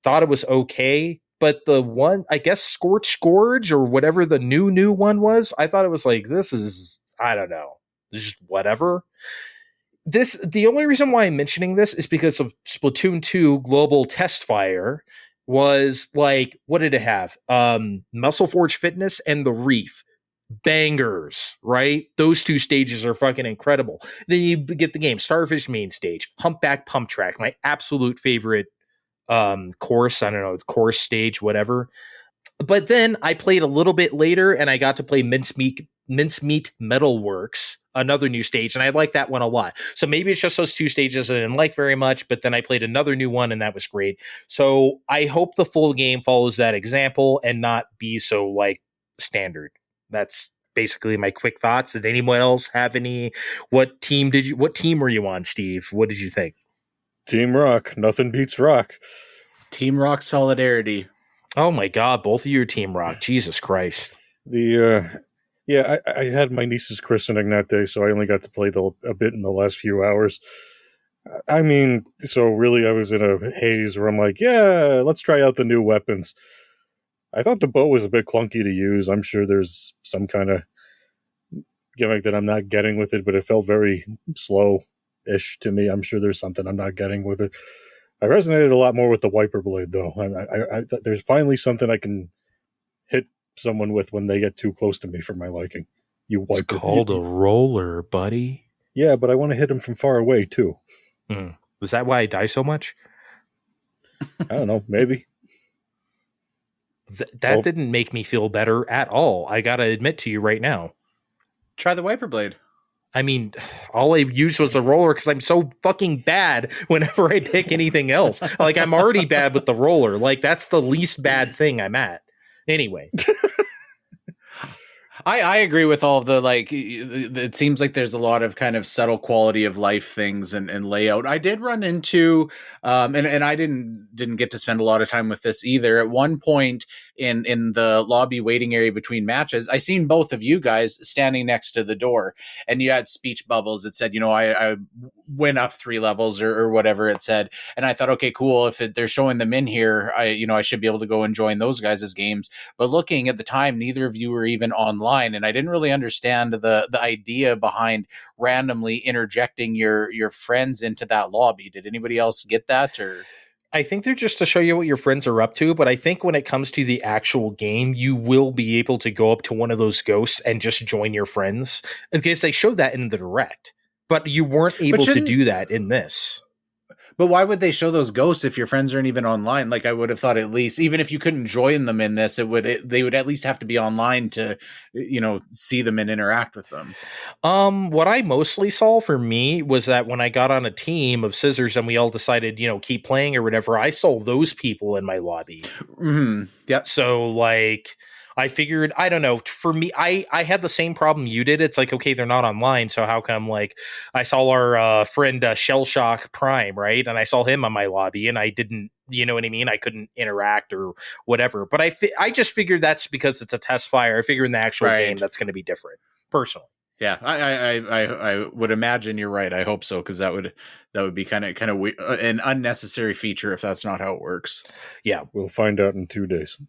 Thought it was okay, but the one, I guess, Scorch Gorge or whatever the new one was, I thought it was like, this is, I don't know, this is just whatever. The only reason why I'm mentioning this is because of Splatoon 2 Global Test Fire was like, what did it have? Muscle Forge Fitness and the Reef. Bangers, right? Those two stages are fucking incredible. Then you get the game Starfish main stage, Humpback Pump Track, my absolute favorite course. I don't know, course stage, whatever. But then I played a little bit later and I got to play Mincemeat Metalworks, another new stage, and I like that one a lot. So maybe it's just those two stages I didn't like very much, but then I played another new one and that was great. So I hope the full game follows that example and not be so like standard. That's basically my quick thoughts. Did anyone else have any? What team were you on, Steve? What did you think? Team Rock. Nothing beats Rock. Team Rock solidarity. Oh my God, both of you are Team Rock. Jesus Christ. I had my niece's christening that day, so I only got to play a bit in the last few hours. I mean, so really I was in a haze where I'm like, yeah, let's try out the new weapons. I thought the bow was a bit clunky to use. I'm sure there's some kind of gimmick that I'm not getting with it, but it felt very slow-ish to me. I'm sure there's something I'm not getting with it. I resonated a lot more with the wiper blade, though. I there's finally something I can hit someone with when they get too close to me for my liking. It's called a roller, buddy. Yeah, but I want to hit them from far away, too. Is that why I die so much? I don't know. Maybe. That didn't make me feel better at all. I gotta admit to you right now. Try the wiper blade. I mean, all I used was a roller because I'm so fucking bad whenever I pick anything else. Like, I'm already bad with the roller. Like, that's the least bad thing I'm at. Anyway. I agree with all of the, like, it seems like there's a lot of kind of subtle quality of life things and layout. I did run into, and I didn't get to spend a lot of time with this either. At one point in the lobby waiting area between matches, I seen both of you guys standing next to the door, and you had speech bubbles that said, I went up 3 levels or whatever it said. And I thought, okay, cool. If they're showing them in here, I should be able to go and join those guys' games. But looking at the time, neither of you were even online, and I didn't really understand the idea behind randomly interjecting your friends into that lobby. Did anybody else get that? Or I think they're just to show you what your friends are up to, but I think when it comes to the actual game, you will be able to go up to one of those ghosts and just join your friends. Because they showed that in the direct, but you weren't able to do that in this. But why would they show those ghosts if your friends aren't even online? Like, I would have thought at least, even if you couldn't join them in this, they would at least have to be online to, see them and interact with them. What I mostly saw for me was that when I got on a team of scissors and we all decided, keep playing or whatever, I saw those people in my lobby. Mm-hmm. Yep. So like, I figured, I don't know, for me, I had the same problem you did. It's like, okay, they're not online, so how come, like, I saw our friend Shellshock Prime, right? And I saw him on my lobby, and I didn't, you know what I mean? I couldn't interact or whatever. But I just figured that's because it's a test fire. I figure in the actual game, that's going to be different, personally. Yeah, I would imagine you're right. I hope so, because that would be kind of an unnecessary feature if that's not how it works. Yeah, we'll find out in 2 days.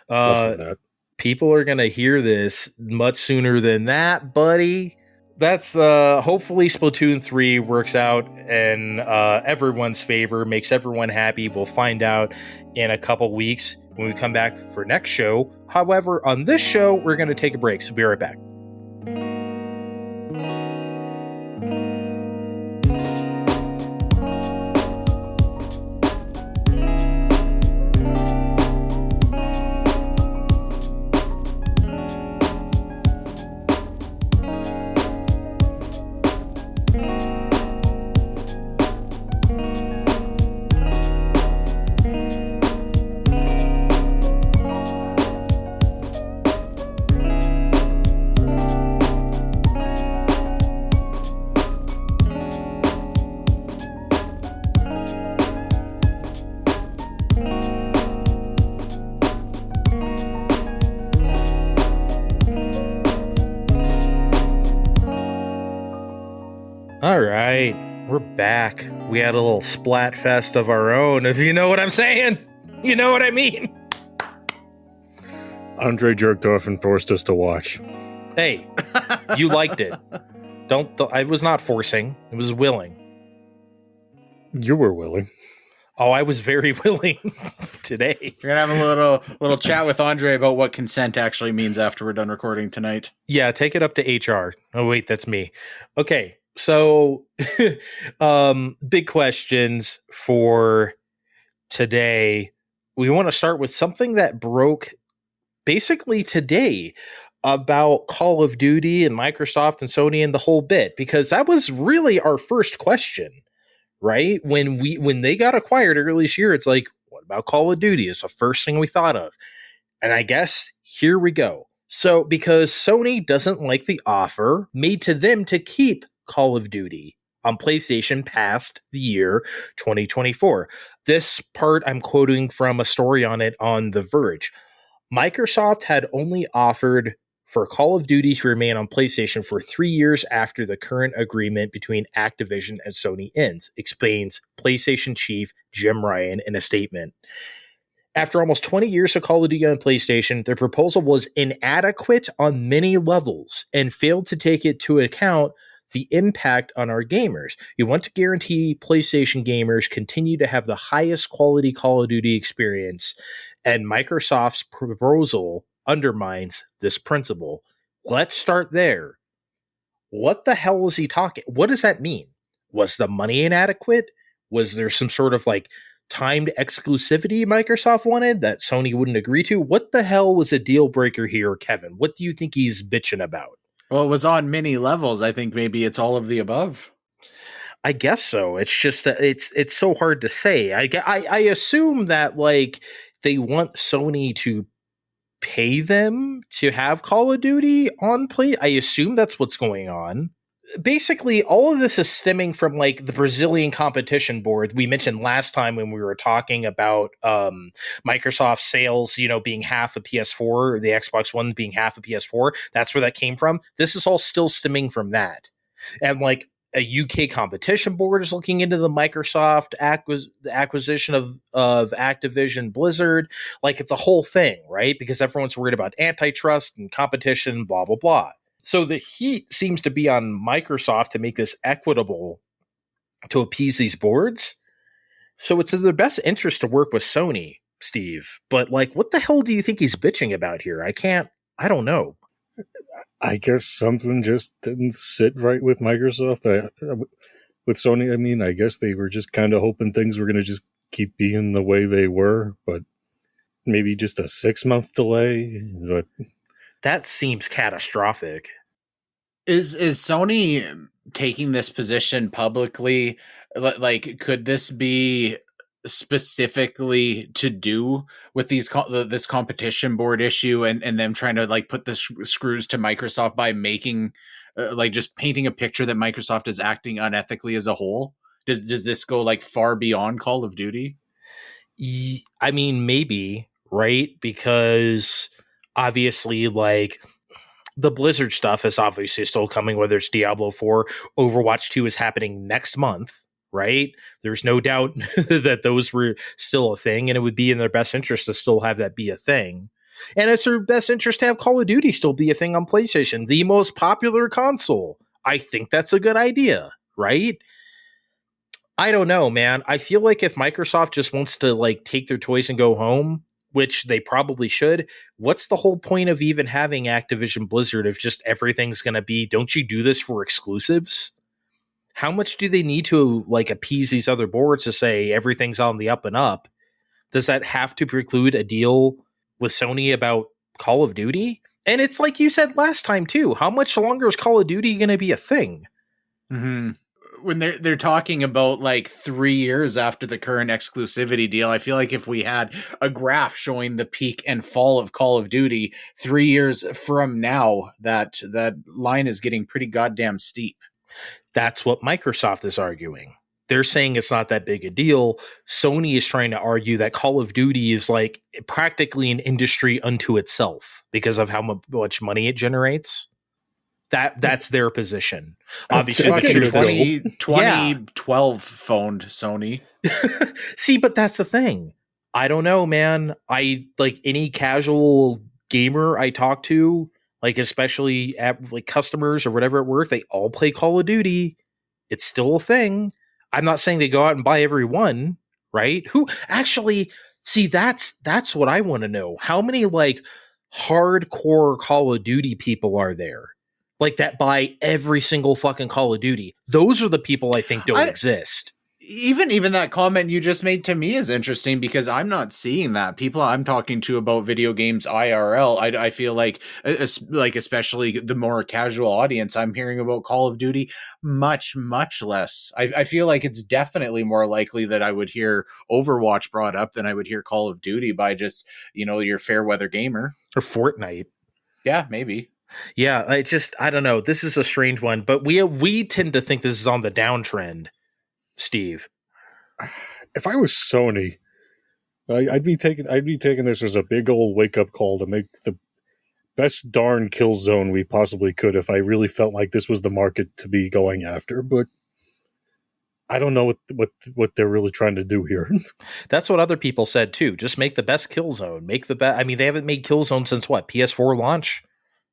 Less than that. People are going to hear this much sooner than that, buddy. That's hopefully Splatoon 3 works out in everyone's favor, makes everyone happy. We'll find out in a couple weeks when we come back for next show. However, on this show, we're going to take a break, so be right back. All right, we're back. We had a little Splatfest of our own, if you know what I'm saying. You know what I mean? Andre jerked off and forced us to watch. Hey, you liked it. I was not forcing. It was willing. You were willing. Oh, I was very willing today. We're going to have a little chat with Andre about what consent actually means after we're done recording tonight. Yeah, take it up to HR. Oh, wait, that's me. Okay. So, big questions for today. We want to start with something that broke basically today about Call of Duty and Microsoft and Sony and the whole bit, because that was really our first question, right? When they got acquired earlier this year, it's like, what about Call of Duty? It's the first thing we thought of. And I guess here we go. So, because Sony doesn't like the offer made to them to keep Call of Duty on PlayStation past the year 2024. This part I'm quoting from a story on it on The Verge. Microsoft had only offered for Call of Duty to remain on PlayStation for 3 years after the current agreement between Activision and Sony ends, explains PlayStation chief Jim Ryan in a statement. After almost 20 years of Call of Duty on PlayStation, their proposal was inadequate on many levels and failed to take into account the impact on our gamers. You want to guarantee PlayStation gamers continue to have the highest quality Call of Duty experience, and Microsoft's proposal undermines this principle. Let's start there. What the hell was he talking? What does that mean? Was the money inadequate? Was there some sort of like timed exclusivity Microsoft wanted that Sony wouldn't agree to? What the hell was a deal breaker here, Kevin? What do you think he's bitching about? Well, it was on many levels. I think maybe it's all of the above. I guess so. It's just that it's so hard to say. I assume that like they want Sony to pay them to have Call of Duty on play. I assume that's what's going on. Basically, all of this is stemming from like the Brazilian competition board we mentioned last time when we were talking about Microsoft sales, being half a PS4, or the Xbox One being half a PS4. That's where that came from. This is all still stemming from that. And like a UK competition board is looking into the Microsoft acquisition of Activision Blizzard. Like, it's a whole thing, right? Because everyone's worried about antitrust and competition, blah, blah, blah. So the heat seems to be on Microsoft to make this equitable to appease these boards. So it's in their best interest to work with Sony, Steve. But, like, what the hell do you think he's bitching about here? I don't know. I guess something just didn't sit right with Microsoft. With Sony, I mean, I guess they were just kind of hoping things were going to just keep being the way they were, but maybe just a 6-month delay. But that seems catastrophic. Is Sony taking this position publicly? Like, could this be specifically to do with this competition board issue and them trying to like put the screws to Microsoft by making like just painting a picture that Microsoft is acting unethically as a whole? Does this go like far beyond Call of Duty? I mean, maybe, right? Because obviously, like, the Blizzard stuff is obviously still coming, whether it's Diablo 4, Overwatch 2 is happening next month, right? There's no doubt that those were still a thing, and it would be in their best interest to still have that be a thing. And it's their best interest to have Call of Duty still be a thing on PlayStation, the most popular console. I think that's a good idea, right? I don't know, man. I feel like if Microsoft just wants to like take their toys and go home, which they probably should, what's the whole point of even having Activision Blizzard if just everything's going to be, don't you do this for exclusives? How much do they need to like appease these other boards to say everything's on the up and up? Does that have to preclude a deal with Sony about Call of Duty? And it's like you said last time too, how much longer is Call of Duty going to be a thing? Mm-hmm. When they're talking about like 3 years after the current exclusivity deal, I feel like if we had a graph showing the peak and fall of Call of Duty 3 years from now, that line is getting pretty goddamn steep. That's what Microsoft is arguing. They're saying it's not that big a deal. Sony is trying to argue that Call of Duty is like practically an industry unto itself because of how much money it generates. That's their position. Obviously, the 2012 phoned Sony. See, but that's the thing. I don't know, man. I like any casual gamer I talk to, like especially at like customers or whatever at work, they all play Call of Duty. It's still a thing. I'm not saying they go out and buy every one, right? Who actually see that's what I want to know. How many like hardcore Call of Duty people are there? Like that buy every single fucking Call of Duty. Those are the people I think don't exist. Even that comment you just made to me is interesting because I'm not seeing that. People I'm talking to about video games IRL, I feel like especially the more casual audience, I'm hearing about Call of Duty much less. I feel like it's definitely more likely that I would hear Overwatch brought up than I would hear Call of Duty by just, your fair weather gamer. Or Fortnite. Yeah, maybe. Yeah, I don't know. This is a strange one, but we tend to think this is on the downtrend, Steve. If I was Sony, I'd be taking this as a big old wake up call to make the best darn kill zone we possibly could if I really felt like this was the market to be going after. But I don't know what they're really trying to do here. That's what other people said too. Just make the best kill zone. Make the best. I mean, they haven't made kill zone since what, PS4 launch?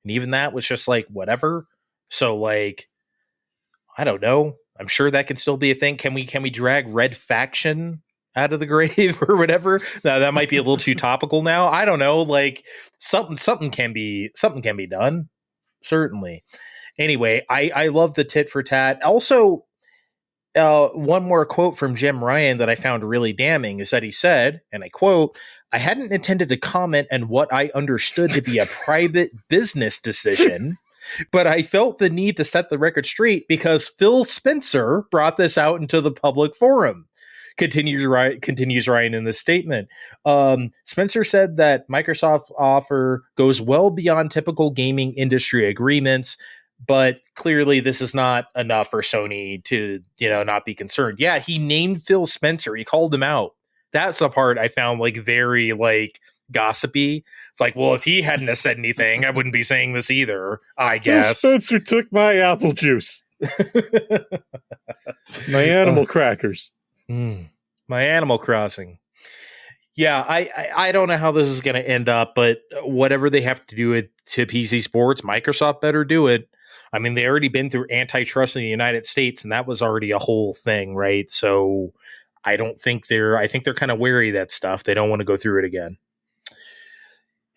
And even that was just like, whatever. So like, I don't know. I'm sure that can still be a thing. Can we drag Red Faction out of the grave or whatever? Now that might be a little too topical now. I don't know. Like something can be done. Certainly. Anyway, I love the tit for tat. Also, one more quote from Jim Ryan that I found really damning is that he said, and I quote, "I hadn't intended to comment on what I understood to be a private business decision, but I felt the need to set the record straight because Phil Spencer brought this out into the public forum." Continues Ryan in this statement. Spencer said that Microsoft's offer goes well beyond typical gaming industry agreements, but clearly this is not enough for Sony to, not be concerned. Yeah, he named Phil Spencer. He called him out. That's the part I found like very like gossipy. It's like, well, if he hadn't have said anything, I wouldn't be saying this either, I guess. Phil Spencer took my apple juice. My animal crackers. My Animal Crossing. Yeah, I don't know how this is going to end up, but whatever they have to do it to PC Sports, Microsoft better do it. I mean, they already been through antitrust in the United States, and that was already a whole thing, right? So I think they're kind of wary of that stuff. They don't want to go through it again.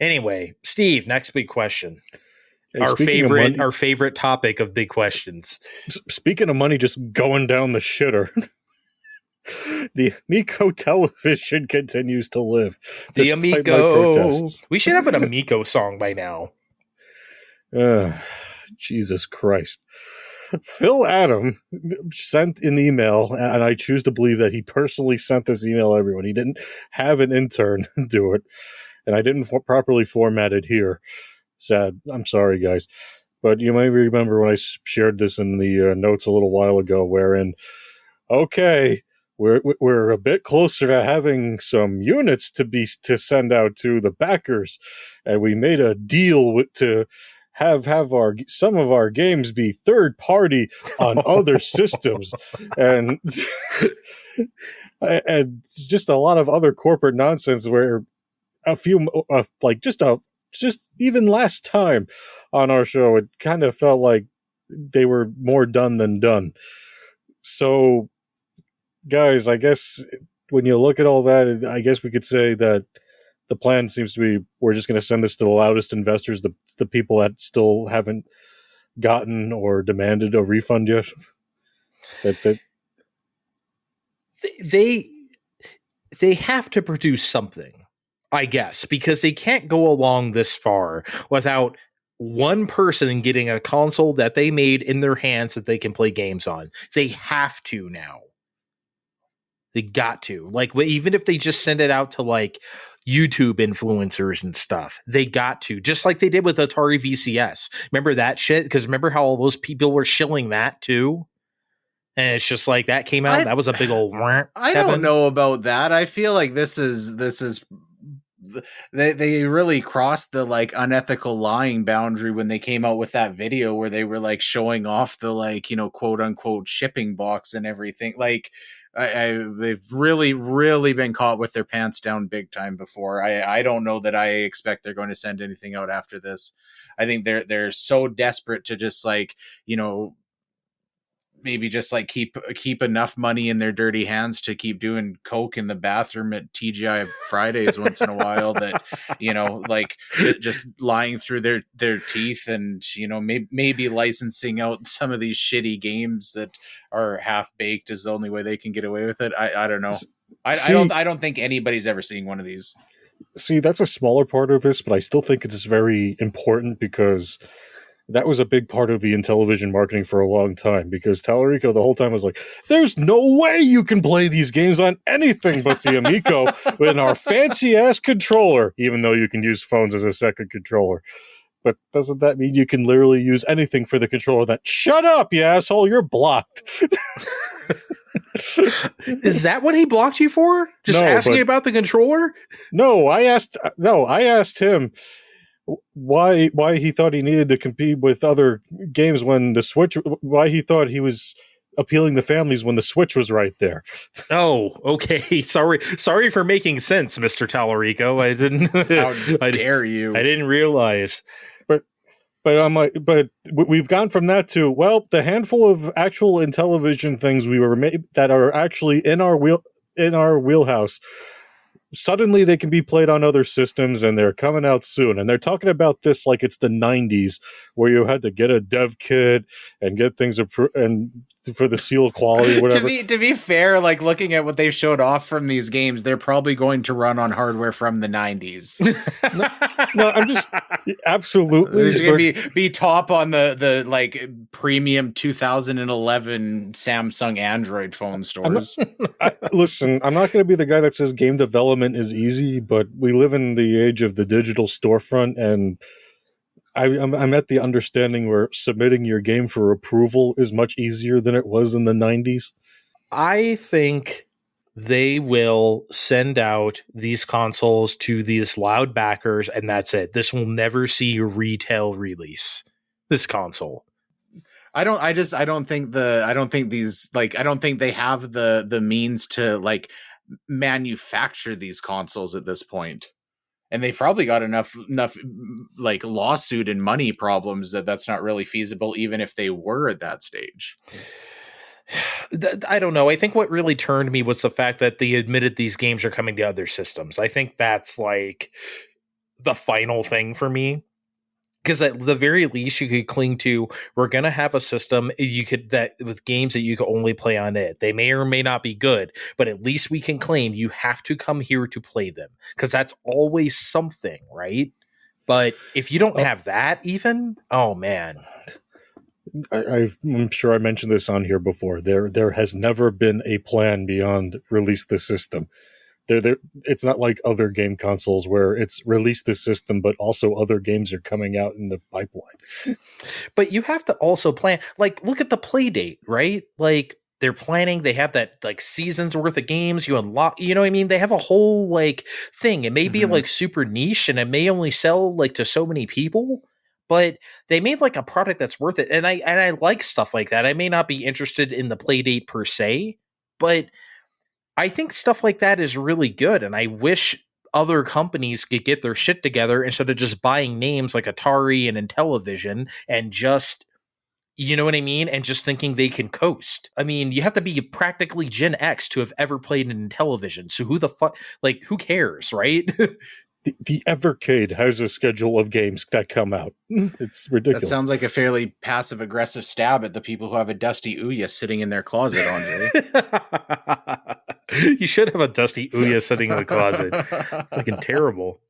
Anyway, Steve, next big question. Hey, Our favorite topic of big questions. Speaking of money just going down the shitter, the Amico television continues to live. The Amico. We should have an Amico song by now. Jesus Christ. Phil Adam sent an email, and I choose to believe that he personally sent this email to everyone. He didn't have an intern do it, and I didn't properly format it here. Sad. I'm sorry, guys. But you may remember when I shared this in the notes a little while ago, wherein, okay, we're a bit closer to having some units to send out to the backers, and we made a deal to have some of our games be third party on other systems, and just a lot of other corporate nonsense where a few just even last time on our show, it kind of felt like they were more done than done. So, guys, I guess when you look at all that, I guess we could say that the plan seems to be we're just going to send this to the loudest investors, the people that still haven't gotten or demanded a refund yet. They have to produce something, I guess, because they can't go along this far without one person getting a console that they made in their hands that they can play games on. They have to now. They got to. Like, even if they just send it out to, like, YouTube influencers and stuff, they got to. Just like they did with Atari VCS. Remember that shit? Because remember how all those people were shilling that, too? And it's just like, that came out, that was a big old... I don't know about that. I feel like this is they really crossed the like unethical lying boundary when they came out with that video where they were like showing off the like, you know, quote unquote shipping box and everything. Like they've really been caught with their pants down big time before. I don't know that I expect they're going to send anything out after this. I think they're so desperate to just like, you know, maybe just like keep enough money in their dirty hands to keep doing coke in the bathroom at TGI Fridays once in a while, that, you know, like just lying through their teeth, and, you know, maybe licensing out some of these shitty games that are half baked is the only way they can get away with it. I don't know. I don't think anybody's ever seen one of these. See, that's a smaller part of this, but I still think it's very important because that was a big part of the Intellivision marketing for a long time, because Tallarico the whole time was like, there's no way you can play these games on anything but the Amico with our fancy-ass controller, even though you can use phones as a second controller. But doesn't that mean you can literally use anything for the controller? That, shut up, you asshole, you're blocked. Is that what he blocked you for? Just asking about the controller? No, I asked him why he thought he needed to compete with other games when the Switch, why he thought he was appealing to families when the Switch was right there. Oh, okay. Sorry for making sense, Mr. Tallarico. I didn't. How dare you? I didn't realize. But I'm like, but we've gone from that to, well, the handful of actual Intellivision things we were made that are actually in our wheelhouse. Suddenly they can be played on other systems, and they're coming out soon. And they're talking about this like it's the 90s, where you had to get a dev kit and get things and for the seal quality or whatever. To be fair, like looking at what they've showed off from these games, they're probably going to run on hardware from the 90s. No, I'm just absolutely. It's going to be top on the like premium 2011 Samsung Android phone stores. Listen, I'm not going to be the guy that says game development is easy, but we live in the age of the digital storefront, and I'm at the understanding where submitting your game for approval is much easier than it was in the 90s. I think they will send out these consoles to these loud backers, and that's it. This will never see a retail release, this console. I don't think they have the means to like manufacture these consoles at this point. And they've probably got enough like lawsuit and money problems that's not really feasible, even if they were at that stage. I don't know. I think what really turned me was the fact that they admitted these games are coming to other systems. I think that's like the final thing for me. Because at the very least, you could cling to, we're going to have a system with games that you can only play on it. They may or may not be good, but at least we can claim you have to come here to play them. Because that's always something, right? But if you don't have that even, oh man. I'm sure I mentioned this on here before. There has never been a plan beyond release the system. It's not like other game consoles where it's release the system, but also other games are coming out in the pipeline. But you have to also plan, like, look at the play date, right? Like, they're planning, they have that like season's worth of games you unlock, you know what I mean? They have a whole like thing. It may be like super niche and it may only sell like to so many people, but they made like a product that's worth it. And I like stuff like that. I may not be interested in the play date per se, but I think stuff like that is really good, and I wish other companies could get their shit together instead of just buying names like Atari and Intellivision and just, you know what I mean, and just thinking they can coast. I mean, you have to be practically Gen X to have ever played an Intellivision, so who the fuck, like, who cares, right? The Evercade has a schedule of games that come out. It's ridiculous. That sounds like a fairly passive-aggressive stab at the people who have a Dusty Ouya sitting in their closet, Andre. You should have a Dusty Ouya sitting in the closet. Fucking terrible.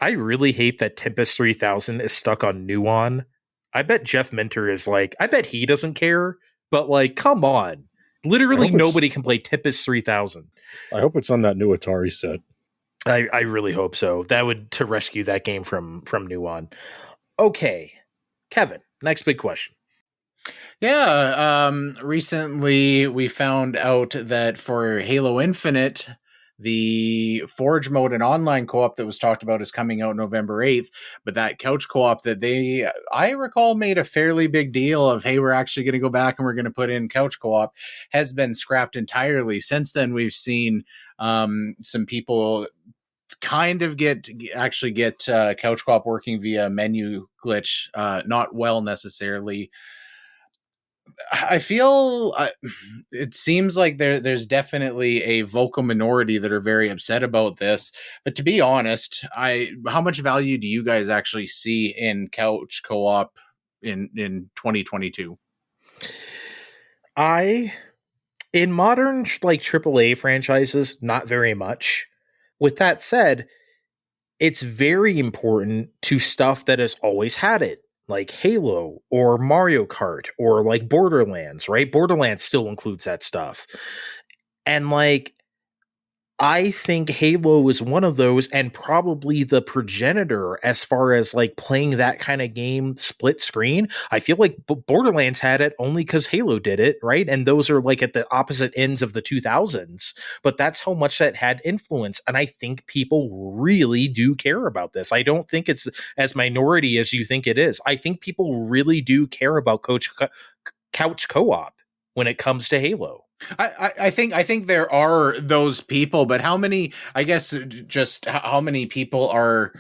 I really hate that Tempest 3000 is stuck on Nuon. I bet Jeff Minter is like, I bet he doesn't care, but like, come on. Literally nobody can play Tempest 3000. I hope it's on that new Atari set. I really hope so. That would to rescue that game from Nuon. Okay, Kevin, next big question. Yeah, recently we found out that for Halo Infinite, the Forge mode and online co-op that was talked about is coming out November 8th, but that couch co-op that I recall made a fairly big deal of, hey, we're actually going to go back and we're going to put in couch co-op, has been scrapped entirely. Since then, we've seen some people kind of get couch co-op working via menu glitch, not well necessarily. I feel it seems like there's definitely a vocal minority that are very upset about this. But to be honest, how much value do you guys actually see in couch co-op in 2022? In modern like AAA franchises, not very much. With that said, it's very important to stuff that has always had it. Like Halo or Mario Kart or like Borderlands, right? Borderlands still includes that stuff. And like, I think Halo is one of those and probably the progenitor as far as like playing that kind of game split screen. I feel like Borderlands had it only because Halo did it, right? And those are like at the opposite ends of the 2000s, but that's how much that had influence. And I think people really do care about this. I don't think it's as minority as you think it is. I think people really do care about couch co-op when it comes to Halo. I think there are those people, but how many? I guess just how many people are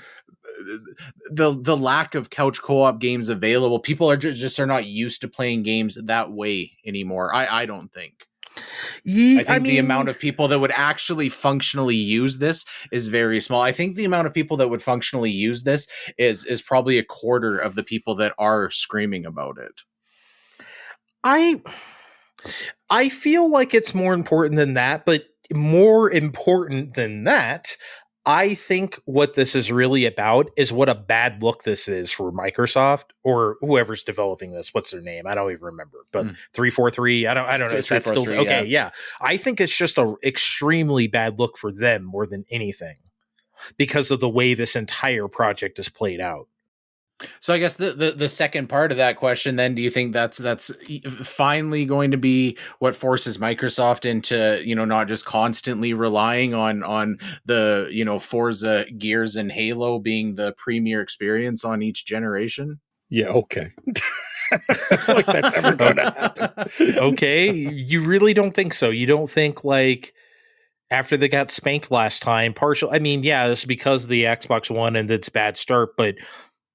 the lack of couch co-op games available? People are just are not used to playing games that way anymore. I don't think. I think the amount of people that would actually functionally use this is very small. I think the amount of people that would functionally use this is probably a quarter of the people that are screaming about it. I feel like it's more important than that, but more important than that, I think what this is really about is what a bad look this is for Microsoft or whoever's developing this. What's their name? I don't even remember. But 343. I don't know. Is that still okay? Yeah. I think it's just a extremely bad look for them more than anything because of the way this entire project is played out. So I guess the second part of that question, then, do you think that's finally going to be what forces Microsoft into, not just constantly relying on the, Forza, Gears, and Halo being the premier experience on each generation? Yeah, okay. like that's ever going to happen. Okay, you really don't think so? You don't think like after they got spanked last time, I mean, yeah, this is because of the Xbox One and its bad start, but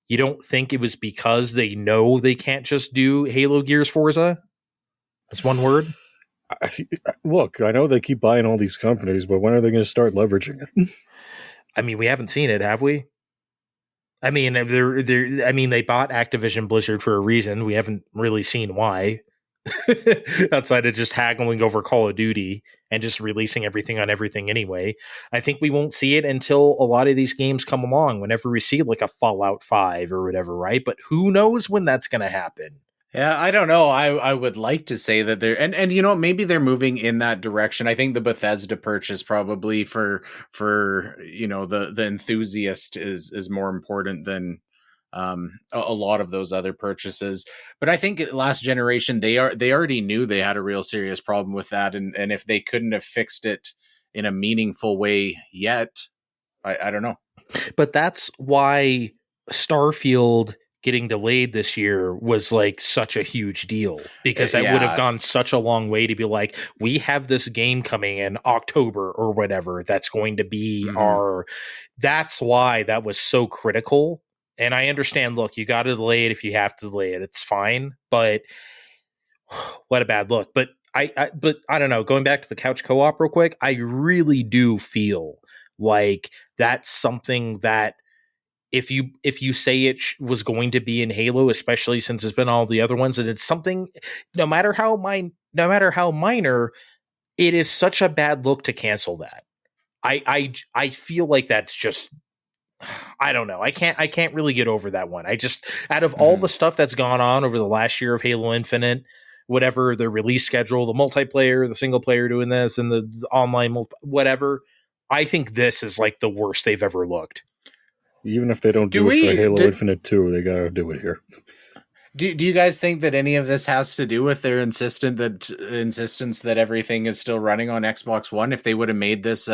you don't think it was because they know they can't just do Halo, Gears, Forza? That's one word. Look, I know they keep buying all these companies, but when are they going to start leveraging it? I mean, we haven't seen it, have we? I mean, they bought Activision Blizzard for a reason. We haven't really seen why, outside of just haggling over Call of Duty and just releasing everything on everything anyway. I think we won't see it until a lot of these games come along, whenever we see like a Fallout 5 or whatever, right? But who knows when that's going to happen? Yeah, I don't know. I would like to say that they're and you know, maybe they're moving in that direction. I think the Bethesda purchase probably for you know the enthusiast is more important than a lot of those other purchases. But I think last generation they already knew they had a real serious problem with that, and if they couldn't have fixed it in a meaningful way yet, I don't know. But that's why Starfield getting delayed this year was like such a huge deal, because that would have gone such a long way to be like, we have this game coming in October or whatever that's going to be that's why that was so critical. And I understand, look, you got to delay it if you have to delay it, it's fine, but what a bad look. But I don't know, going back to the couch co-op real quick, I really do feel like that's something that if you say it was going to be in Halo, especially since it's been all the other ones, and it's something, no matter how minor, it is such a bad look to cancel that. I feel like that's just, I don't know. I can't really get over that one. I just, out of all the stuff that's gone on over the last year of Halo Infinite, whatever the release schedule, the multiplayer, the single player doing this, and the online whatever, I think this is like the worst they've ever looked. Even if they don't do it for Halo Infinite 2, they gotta do it here. Do you guys think that any of this has to do with their insistence that everything is still running on Xbox One? If they would have made this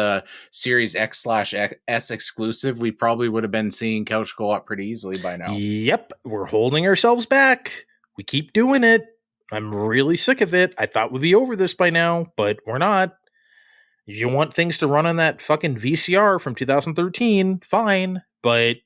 Series X/S exclusive, we probably would have been seeing couch co-op pretty easily by now. Yep, we're holding ourselves back. We keep doing it. I'm really sick of it. I thought we'd be over this by now, but we're not. If you want things to run on that fucking VCR from 2013, fine. But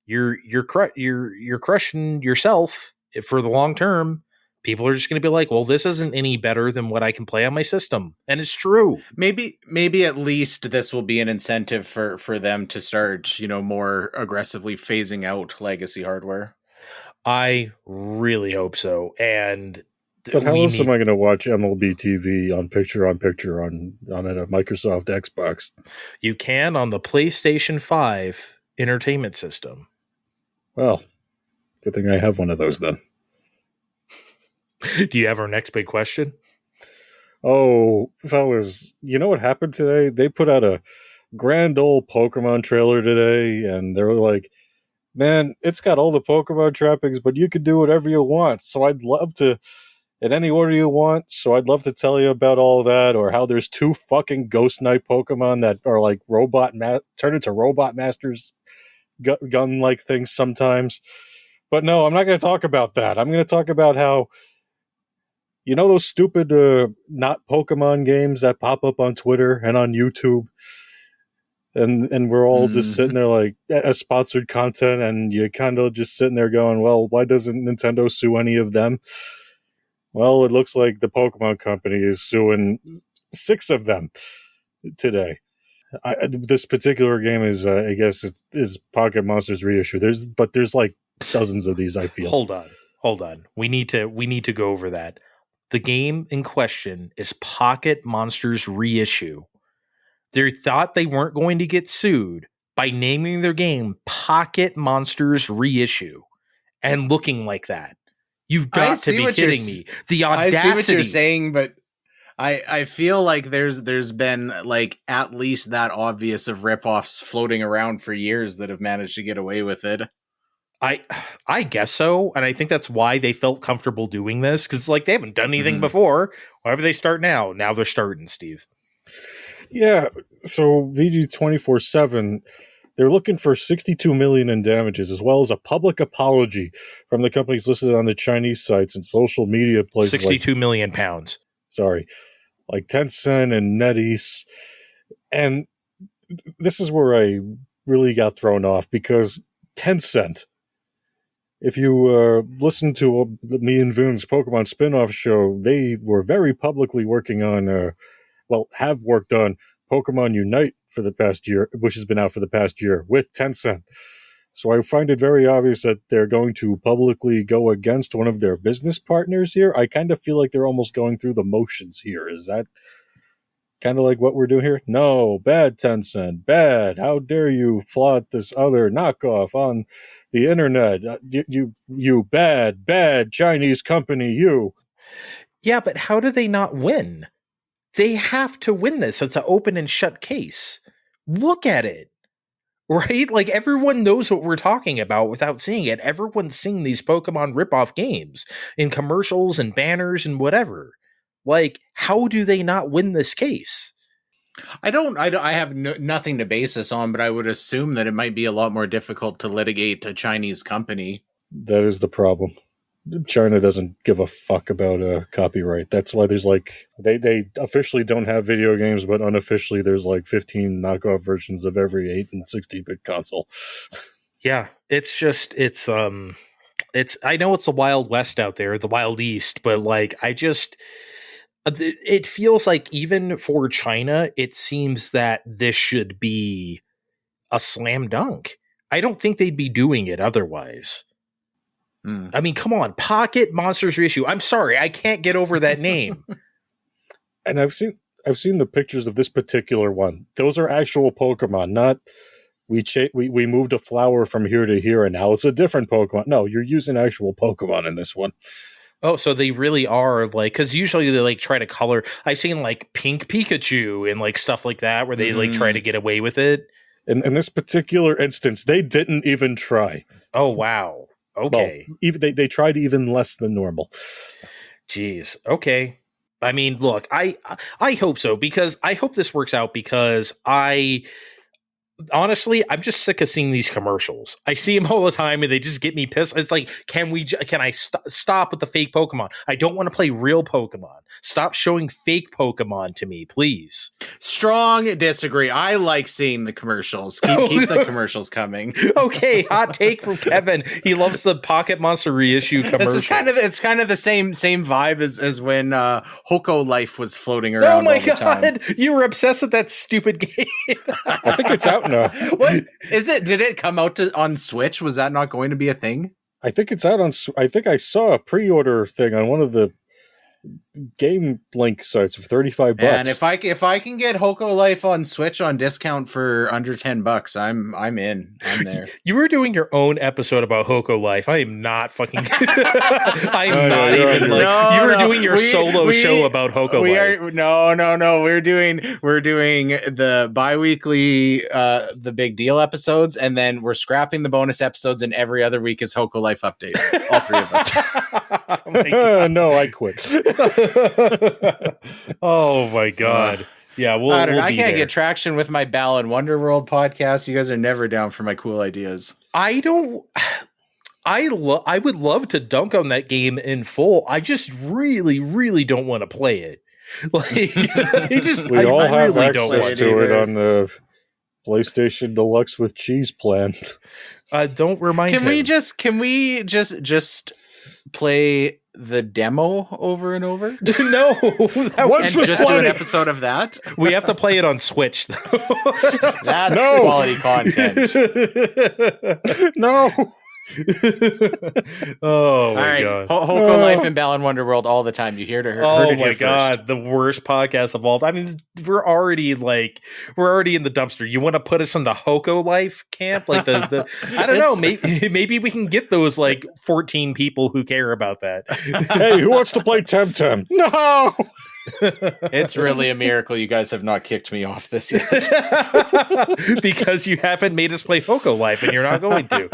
you're crushing yourself for the long term. People are just going to be like, well, this isn't any better than what I can play on my system. And it's true. Maybe at least this will be an incentive for them to start, you know, more aggressively phasing out legacy hardware. I really hope so. And but how else am I going to watch MLB TV on picture on a Microsoft Xbox? You can on the PlayStation 5 entertainment system. Well, good thing I have one of those then. Do you have our next big question? Oh, fellas, you know what happened today? They put out a grand old Pokemon trailer today, and they were like, man, it's got all the Pokemon trappings, but you can do whatever you want. So I'd love to, in any order you want. So I'd love to tell you about all that, or how there's 2 fucking Ghost Knight Pokemon that are like turn into robot masters gun-like things sometimes. But no, I'm not going to talk about that. I'm going to talk about how, you know, those stupid not Pokemon games that pop up on Twitter and on YouTube, and we're all just sitting there like as sponsored content, and you're kind of just sitting there going, well, why doesn't Nintendo sue any of them? Well, it looks like the Pokemon company is suing 6 of them today. This particular game is, I guess, is Pocket Monsters reissue. There's like dozens of these. I feel. Hold on. We need to go over that. The game in question is Pocket Monsters reissue. They thought they weren't going to get sued by naming their game Pocket Monsters reissue and looking like that. You've got to be kidding me. The audacity. I see what you're saying, but I feel like there's been like at least that obvious of ripoffs floating around for years that have managed to get away with it. I guess so, and I think that's why they felt comfortable doing this, because like they haven't done anything before. Why would they start now? Now they're starting, Steve. Yeah. So VG 24/7 They're looking for $62 million in damages, as well as a public apology from the companies listed on the Chinese sites and social media places. 62 million pounds. Sorry, like Tencent and NetEase. And this is where I really got thrown off, because Tencent, if you listen to me and Voon's Pokemon spin-off show, they were very publicly working on, have worked on Pokemon Unite for the past year, which has been out for the past year with Tencent. So I find it very obvious that they're going to publicly go against one of their business partners here. I kind of feel like they're almost going through the motions here. Is that kind of like what we're doing here? No, bad Tencent, bad. How dare you flaunt this other knockoff on the internet? You bad Chinese company, you. Yeah, but how do they not win? They have to win this. It's an open and shut case. Look at it. Right? Like, everyone knows what we're talking about without seeing it. Everyone's seeing these Pokemon ripoff games in commercials and banners and whatever. Like, how do they not win this case? I have nothing to base this on, but I would assume that it might be a lot more difficult to litigate a Chinese company. That is the problem. China doesn't give a fuck about copyright. That's why there's like, they officially don't have video games, but unofficially there's like 15 knockoff versions of every 8 and 16-bit console. Yeah, it's just, I know it's the Wild West out there, the Wild East, but like, it feels like even for China, it seems that this should be a slam dunk. I don't think they'd be doing it otherwise. I mean, come on, Pocket Monsters Reissue. I'm sorry, I can't get over that name. And I've seen the pictures of this particular one. Those are actual Pokemon, not we moved a flower from here to here and now it's a different Pokemon. No, you're using actual Pokemon in this one. Oh, so they really are like, because usually they like try to color. I've seen like pink Pikachu and like stuff like that where they like try to get away with it. In this particular instance, they didn't even try. Oh, wow. Okay. Well, even they tried even less than normal. Jeez. Okay. I mean, look, I hope so, because I hope this works out, because honestly, I'm just sick of seeing these commercials. I see them all the time and they just get me pissed. It's like, can I stop with the fake Pokemon? I don't want to play real Pokemon. Stop showing fake Pokemon to me, please. Strong disagree. I like seeing the commercials. Keep the commercials coming. Okay, hot take from Kevin. He loves the Pocket Monster reissue commercials. It's kind of the same vibe as when Hoko Life was floating around. Oh my all the god, time. You were obsessed with that stupid game. I think it's out now. What is it? Did it come out on Switch? Was that not going to be a thing? I think it's out on. I think I saw a pre-order thing on one of the Game Link sites for $35. And if I can get Hoko Life on Switch on discount for under $10, I'm in. I'm there. You were doing your own episode about Hoko Life. I am not fucking. I am not even like no, you were doing your solo show about Hoko Life. No. We're doing the bi-weekly the big deal episodes, and then we're scrapping the bonus episodes, and every other week is Hoko Life update. All three of us. No, I quit. Oh my god. Yeah, I can't get traction with my Balan Wonderworld podcast. You guys are never down for my cool ideas. I would love to dunk on that game in full. I just really, really don't want to play it. Like, we all have access to it on the PlayStation Deluxe with Cheese plan. Don't remind Can him. we just play the demo over and over? No. And just do an episode of that? We have to play it on Switch, though. That's quality content. No. Oh my god. Hoko Life and Balan Wonderworld all the time. You hear to her. Oh my god, the worst podcast of all time. I mean, we're already in the dumpster. You want to put us in the Hoko Life camp? Like the I don't know, maybe we can get those like 14 people who care about that. Hey, who wants to play Temtem? No. It's really a miracle you guys have not kicked me off this yet. Because you haven't made us play Hoko Life, and you're not going to.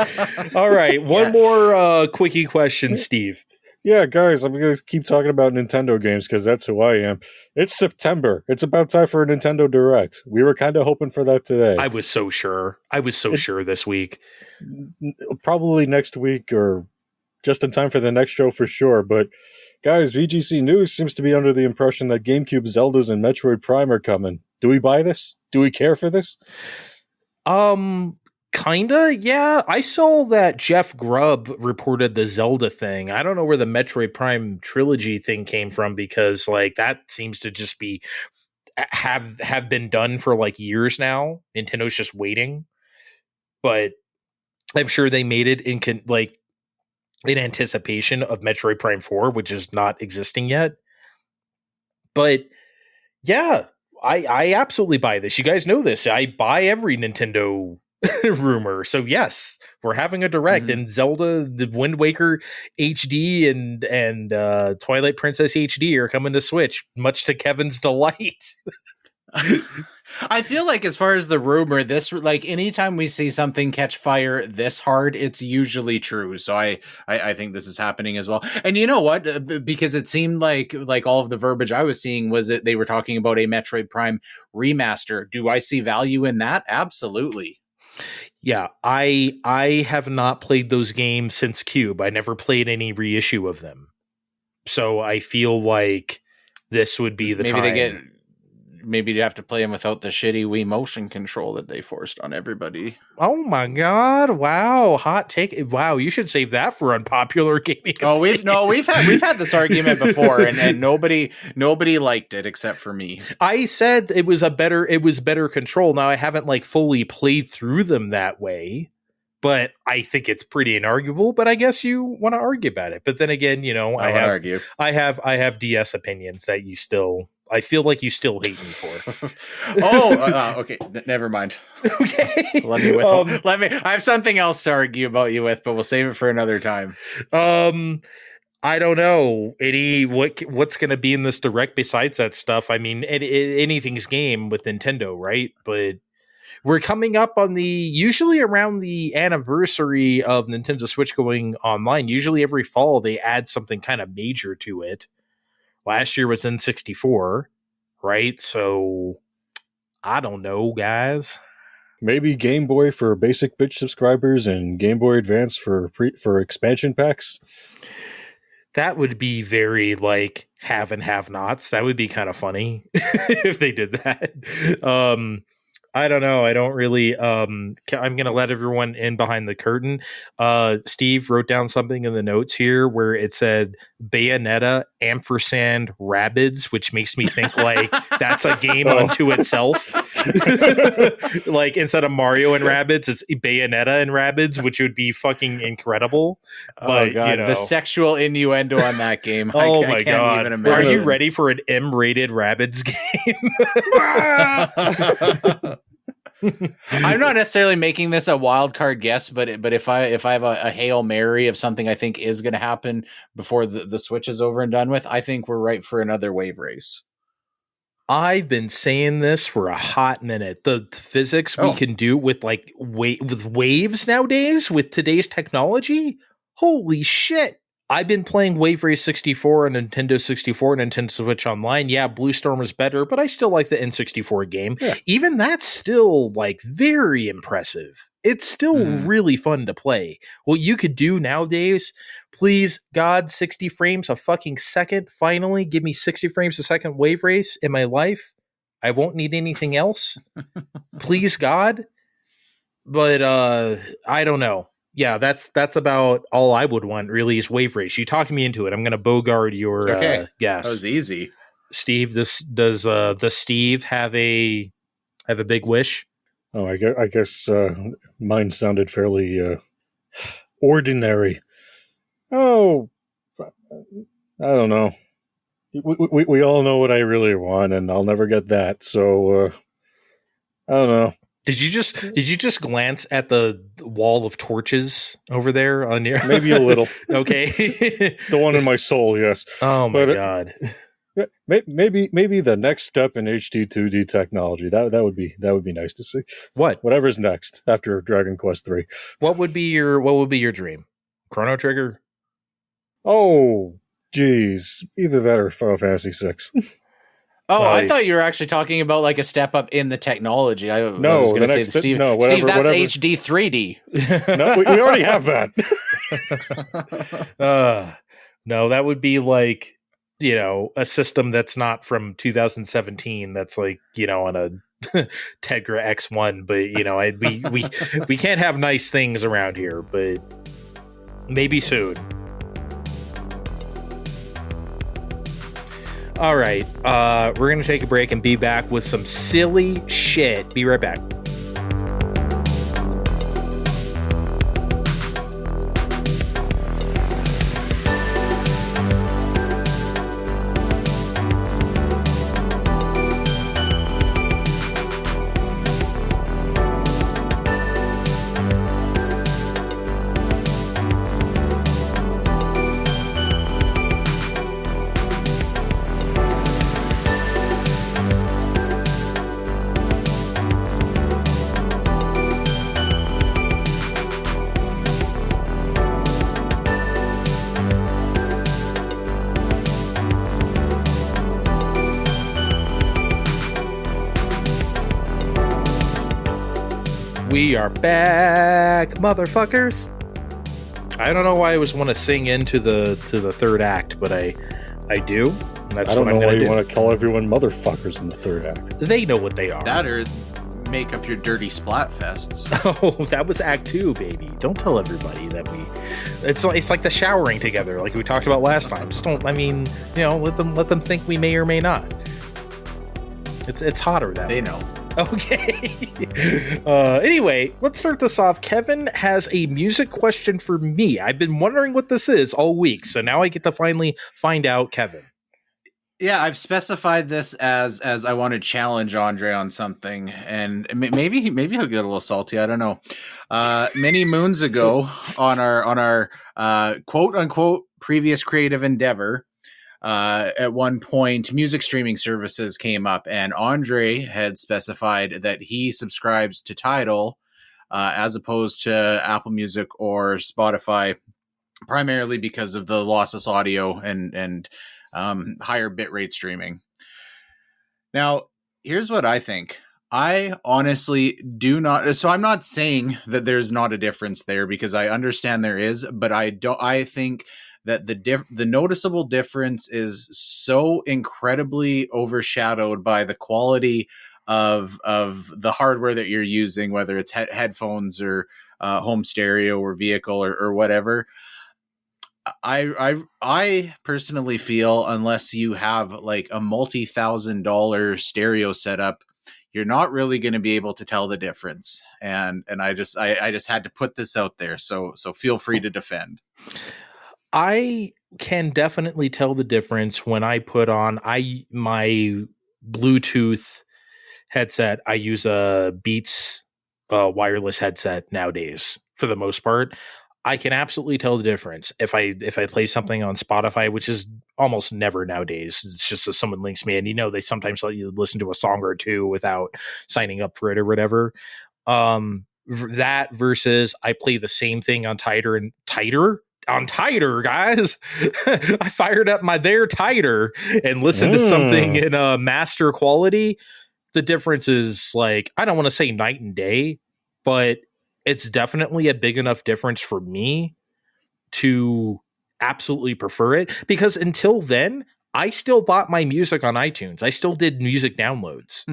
All right, one more quickie question, Steve. Yeah, guys, I'm going to keep talking about Nintendo games because that's who I am. It's September. It's about time for a Nintendo Direct. We were kind of hoping for that today. I was so sure. Sure this week. Probably next week or just in time for the next show for sure. But guys, VGC News seems to be under the impression that GameCube Zeldas and Metroid Prime are coming. Do we buy this? Do we care for this? Kinda, yeah. I saw that Jeff Grubb reported the Zelda thing. I don't know where the Metroid Prime trilogy thing came from because like that seems to just be have been done for like years now. Nintendo's just waiting, but I'm sure they made it in anticipation of Metroid Prime 4, which is not existing yet. But yeah, I absolutely buy this. You guys know this. I buy every Nintendo rumor. So yes, we're having a direct and Zelda, the Wind Waker HD and Twilight Princess HD are coming to Switch, much to Kevin's delight. I feel like as far as the rumor, this like anytime we see something catch fire this hard, it's usually true. So I think this is happening as well. And you know what? Because it seemed like all of the verbiage I was seeing was that they were talking about a Metroid Prime remaster. Do I see value in that? Absolutely. Yeah, I have not played those games since Cube. I never played any reissue of them. So I feel like this would be the time. Maybe you have to play them without the shitty Wii motion control that they forced on everybody. Oh my god! Wow, hot take! Wow, you should save that for unpopular gaming. Oh, we've had this argument before, and nobody liked it except for me. I said it was better control. Now I haven't like fully played through them that way, but I think it's pretty inarguable. But I guess you want to argue about it. But then again, you know, I have DS opinions that you still. I feel like you still hate me for. Okay. Never mind. Okay. I have something else to argue about you with, but we'll save it for another time. I don't know. What's going to be in this direct besides that stuff? I mean, anything's game with Nintendo, right? But we're coming up on usually around the anniversary of Nintendo Switch going online. Usually every fall they add something kind of major to it. Last year was N64, right? So, I don't know, guys. Maybe Game Boy for basic bitch subscribers and Game Boy Advance for expansion packs? That would be very, like, have and have-nots. That would be kind of funny if they did that. I don't know. I don't really. I'm going to let everyone in behind the curtain. Steve wrote down something in the notes here where it said Bayonetta ampersand Rabbids, which makes me think like that's a game unto itself. Like instead of Mario and Rabbids, it's Bayonetta and Rabbids, which would be fucking incredible. But, oh god, you know. The sexual innuendo on that game. Oh my god, even imagine. Are you ready for an M-rated Rabbids game? I'm not necessarily making this a wild card guess, but if I have a Hail Mary of something I think is going to happen before the Switch is over and done with, I think we're right for another wave race. I've been saying this for a hot minute. The physics we can do with like with waves nowadays with today's technology, holy shit. I've been playing Wave Race 64 on Nintendo 64 and Nintendo Switch Online. Yeah, Blue Storm is better, but I still like the N64 game. Yeah. Even that's still like very impressive. It's still really fun to play. What you could do nowadays, please, God, 60 frames a fucking second. Finally, give me 60 frames a second Wave Race in my life. I won't need anything else. Please, God. But I don't know. Yeah, that's about all I would want, really, is Wave Race. You talked me into it. I'm going to bogard your guess. That was easy. Steve, does the Steve have a big wish? Oh, I guess mine sounded fairly ordinary. Oh, I don't know. We all know what I really want, and I'll never get that. So I don't know. Did you just glance at the wall of torches over there on your? Maybe a little. Okay. The one in my soul, yes. Oh my god. Maybe the next step in HD 2D technology. That would be nice to see. Whatever's next after Dragon Quest 3. What would be your dream? Chrono Trigger? Oh, geez. Either that or Final Fantasy VI. Oh, I Like- thought you were actually talking about like a step up in the technology. I was No, going to the say, next- Steve, no, Steve, whatever- that's whatever. HD 3D. No, we already have that. No, that would be like, you know, a system that's not from 2017. That's like, you know, on a Tegra X1. But you know, we can't have nice things around here. But maybe soon. All right, we're gonna take a break and be back with some silly shit. Be right back. We are back, motherfuckers. I don't know why I always want to sing into the third act, but I do. And that's I don't what I'm know why going you to do. want to call everyone motherfuckers in the third act. They know what they are. That or make up your dirty Splatfests. Oh, that was Act 2, baby. Don't tell everybody that we. It's like the showering together, like we talked about last time. Just don't. I mean, you know, let them think we may or may not. It's hotter that way. They know. Okay. Anyway, let's start this off. Kevin has a music question for me. I've been wondering what this is all week, so now I get to finally find out, Kevin. Yeah, I've specified this as I want to challenge Andre on something, and maybe he'll get a little salty. I don't know. Many moons ago, on our quote unquote previous creative endeavor, at one point, music streaming services came up, and Andre had specified that he subscribes to Tidal as opposed to Apple Music or Spotify, primarily because of the lossless audio and higher bitrate streaming. Now, here's what I think. I honestly do not. So I'm not saying that there's not a difference there, because I understand there is, but I think that the noticeable difference is so incredibly overshadowed by the quality of the hardware that you're using, whether it's headphones or home stereo or vehicle or whatever. I personally feel, unless you have like a multi-$1,000 stereo setup, you're not really going to be able to tell the difference. And I just had to put this out there. So feel free to defend. I can definitely tell the difference when I put on my Bluetooth headset. I use a Beats wireless headset nowadays for the most part. I can absolutely tell the difference if I play something on Spotify, which is almost never nowadays. It's just that someone links me, and you know they sometimes let you listen to a song or two without signing up for it or whatever. That versus I play the same thing on Tidal, guys. I fired up my Tidal and listened to something in master quality. The difference is, like, I don't want to say night and day, but it's definitely a big enough difference for me to absolutely prefer it, because until then, I still bought my music on iTunes. I still did music downloads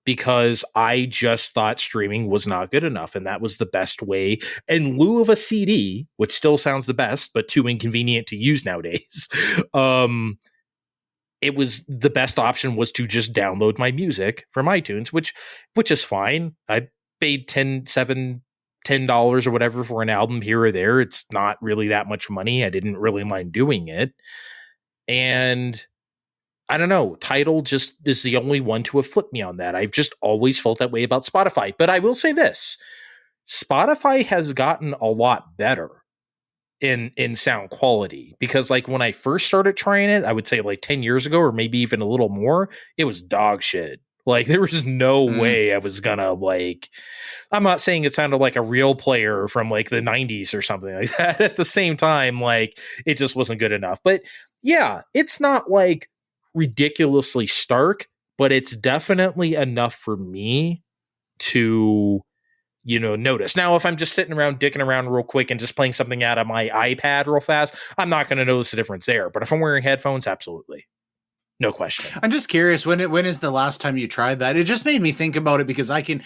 because I just thought streaming was not good enough. And that was the best way, in lieu of a CD, which still sounds the best, but too inconvenient to use nowadays. It was the best option was to just download my music from iTunes, which is fine. I paid $10 or whatever for an album here or there. It's not really that much money. I didn't really mind doing it. And I don't know, Tidal just is the only one to have flipped me on that. I've just always felt that way about Spotify. But I will say this, Spotify has gotten a lot better in sound quality, because like when I first started trying it, I would say like 10 years ago, or maybe even a little more, it was dog shit. Like, there was no way I was gonna, like, I'm not saying it sounded like a real player from like the 90s or something like that. At the same time, like, it just wasn't good enough. But yeah, it's not like ridiculously stark, but it's definitely enough for me to, you know, notice. Now, if I'm just sitting around dicking around real quick and just playing something out of my iPad real fast, I'm not going to notice the difference there. But if I'm wearing headphones, absolutely. No question. I'm just curious, when is the last time you tried that? It just made me think about it, because I can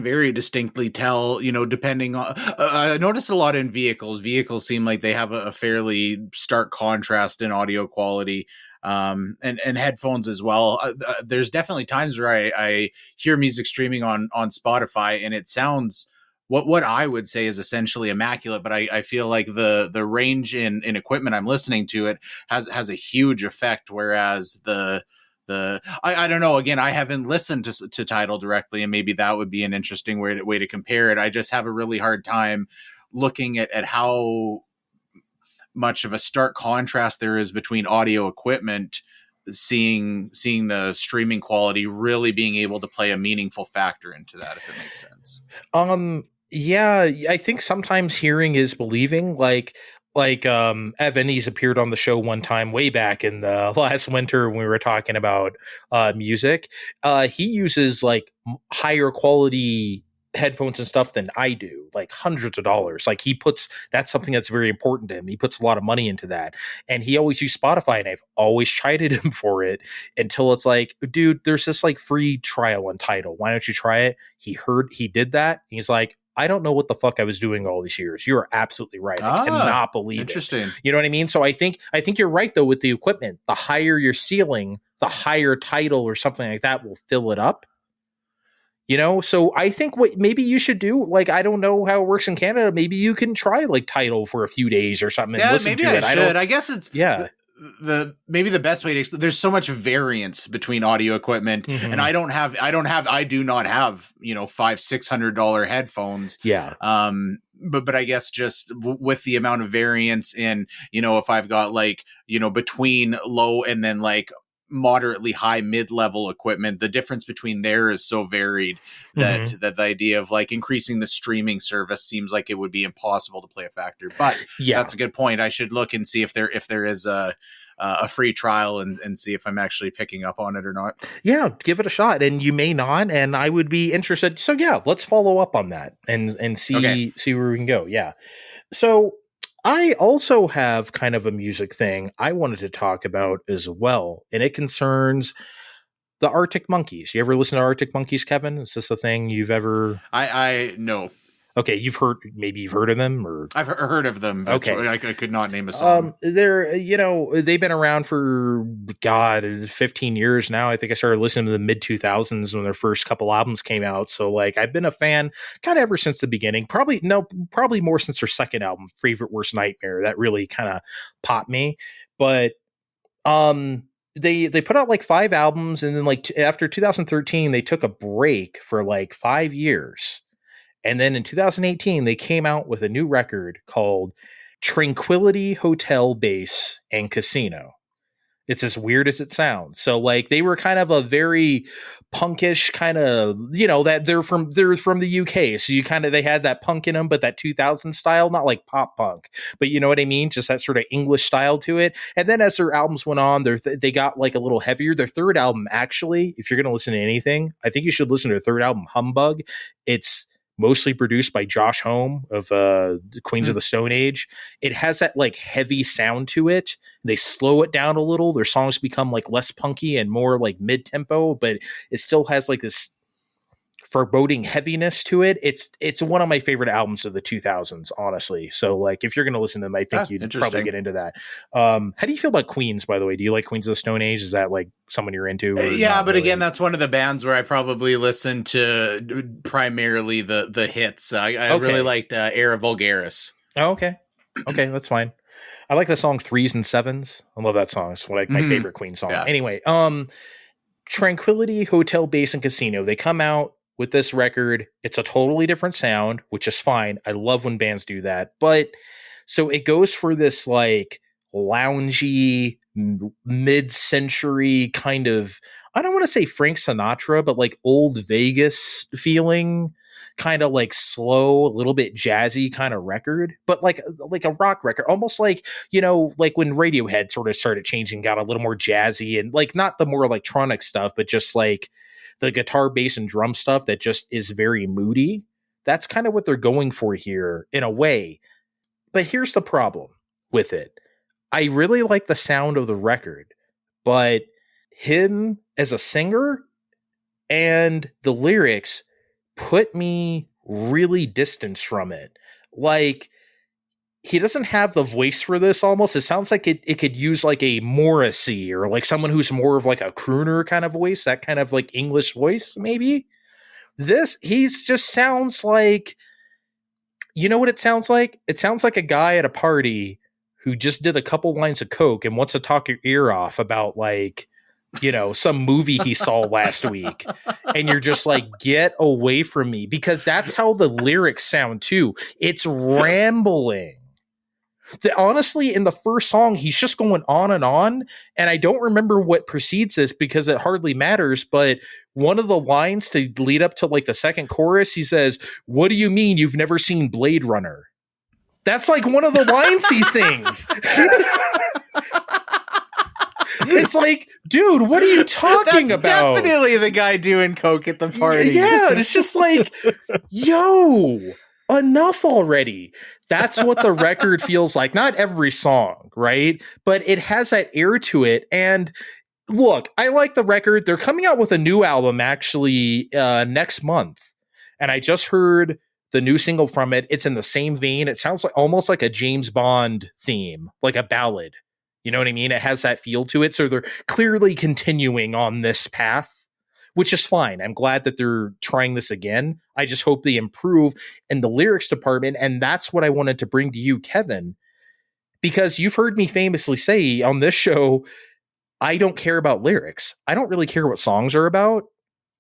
very distinctly tell, you know, depending on I noticed a lot in vehicles seem like they have a fairly stark contrast in audio quality, and headphones as well. There's definitely times where I hear music streaming on Spotify, and it sounds what I would say is essentially immaculate, but I feel like the range in equipment I'm listening to it has a huge effect. Whereas I don't know, again, I haven't listened to Tidal directly, and maybe that would be an interesting way to compare it. I just have a really hard time looking at how much of a stark contrast there is between audio equipment, seeing the streaming quality really being able to play a meaningful factor into that, if it makes sense. Yeah, I think sometimes hearing is believing. Like Evan, he's appeared on the show one time way back in the last winter when we were talking about music. He uses like higher quality headphones and stuff than I do, like hundreds of dollars. Like, that's something that's very important to him. He puts a lot of money into that, and he always used Spotify, and I've always chided him for it until it's like, dude, there's this like free trial on Tidal. Why don't you try it? He did that. He's like, I don't know what the fuck I was doing all these years. You are absolutely right. I cannot believe interesting. it. You know what I mean? So I think you're right though with the equipment. The higher your ceiling, the higher Tidal or something like that will fill it up. You know, so I think what maybe you should do, like, I don't know how it works in Canada. Maybe you can try like Tidal for a few days or something and listen to it. I guess it's maybe the best way to. There's so much variance between audio equipment, and I do not have, you know, $500-600 headphones. Yeah. But I guess just with the amount of variance in, you know, if I've got like, you know, between low and then like moderately high mid-level equipment, the difference between there is so varied that the idea of like increasing the streaming service seems like it would be impossible to play a factor. But that's a good point. I should look and see if there is a free trial and see if I'm actually picking up on it or not. Yeah, give it a shot, and you may not, and I would be interested. So yeah, let's follow up on that and see where we can go. Yeah. So I also have kind of a music thing I wanted to talk about as well, and it concerns the Arctic Monkeys. You ever listen to Arctic Monkeys, Kevin? Is this a thing you've ever? I no. Okay, you've heard of them, or I've heard of them. Okay, I could not name a song. They're, you know, they've been around for 15 years now. I think I started listening to the mid 2000s when their first couple albums came out. So like, I've been a fan kind of ever since the beginning. Probably more since their second album, Favorite Worst Nightmare. That really kind of popped me. But they put out like 5 albums, and then like after 2013, they took a break for like 5 years. And then in 2018, they came out with a new record called Tranquility Hotel Base and Casino. It's as weird as it sounds. So like, they were kind of a very punkish kind of, you know, that they're from the UK. So they had that punk in them, but that 2000 style, not like pop punk, but you know what I mean? Just that sort of English style to it. And then as their albums went on, they got like a little heavier. Their third album, actually, if you're going to listen to anything, I think you should listen to their third album, Humbug. It's mostly produced by Josh Homme of Queens of the Stone Age. It has that like heavy sound to it. They slow it down a little. Their songs become like less punky and more like mid-tempo, but it still has like this foreboding heaviness to it. It's one of my favorite albums of the 2000s, honestly. So like, if you're going to listen to them, I think you'd probably get into that. How do you feel about Queens, by the way? Do you like Queens of the Stone Age? Is that like someone you're into? Yeah, but really? Again, that's one of the bands where I probably listen to primarily the hits. I really liked Era Vulgaris. Oh, okay, that's fine. I like the song 3s and 7s. I love that song. It's like my favorite Queen song. Yeah. Anyway, Tranquility Hotel Base and Casino. They come out with this record. It's a totally different sound, which is fine. I love when bands do that. But so it goes for this like loungy mid-century kind of, I don't want to say Frank Sinatra, but like old Vegas feeling, kind of like slow, a little bit jazzy kind of record, but like a rock record, almost like, you know, like when Radiohead sort of started changing, got a little more jazzy, and like not the more electronic stuff, but just like the guitar, bass, and drum stuff that just is very moody. That's kind of what they're going for here in a way. But here's the problem with it. I really like the sound of the record, but him as a singer and the lyrics put me really distanced from it. Like, he doesn't have the voice for this almost. It sounds like it could use like a Morrissey or like someone who's more of like a crooner kind of voice, that kind of like English voice, maybe. He's just sounds like, you know what it sounds like? It sounds like a guy at a party who just did a couple lines of coke and wants to talk your ear off about like, you know, some movie he saw last week. And you're just like, get away from me, because that's how the lyrics sound too. It's rambling. Honestly, in the first song, he's just going on, and I don't remember what precedes this because it hardly matters, but one of the lines to lead up to like the second chorus, he says, "What do you mean you've never seen Blade Runner?" That's like one of the lines he sings. It's like, dude, what are you talking about? Definitely the guy doing coke at the party. Yeah, it's just like, yo, enough already. That's what the record feels like. Not every song, right? But it has that air to it. And look, I like the record. They're coming out with a new album actually next month. And I just heard the new single from it. It's in the same vein. It sounds like almost like a James Bond theme, like a ballad. You know what I mean? It has that feel to it. So they're clearly continuing on this path, which is fine. I'm glad that they're trying this again. I just hope they improve in the lyrics department. And that's what I wanted to bring to you, Kevin, because you've heard me famously say on this show, I don't care about lyrics. I don't really care what songs are about.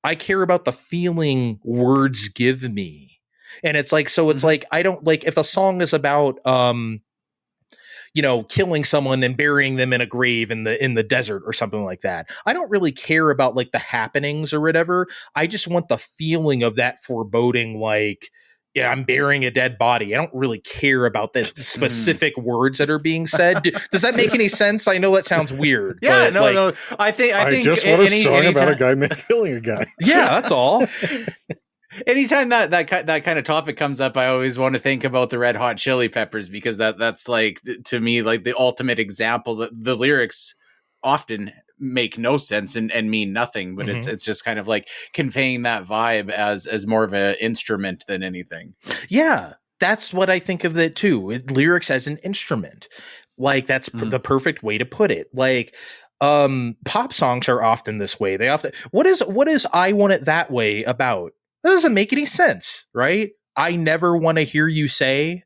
I care about the feeling words give me. And it's like, so it's like, I don't like if a song is about, you know, killing someone and burying them in a grave in the desert or something like that. I don't really care about like the happenings or whatever. I just want the feeling of that foreboding, like, yeah, I'm burying a dead body. I don't really care about the specific words that are being said. Does that make any sense? I know that sounds weird. Yeah, but no, like, no. I think I just want a song about a guy killing a guy. Yeah, that's all. Anytime that kind of topic comes up, I always want to think about the Red Hot Chili Peppers, because that's like, to me, like the ultimate example. That the lyrics often make no sense and mean nothing, but it's just kind of like conveying that vibe as more of an instrument than anything. Yeah, that's what I think of it too. Lyrics as an instrument, like that's the perfect way to put it. Like, pop songs are often this way. They often what is I Want It That Way about? That doesn't make any sense, right? I never want to hear you say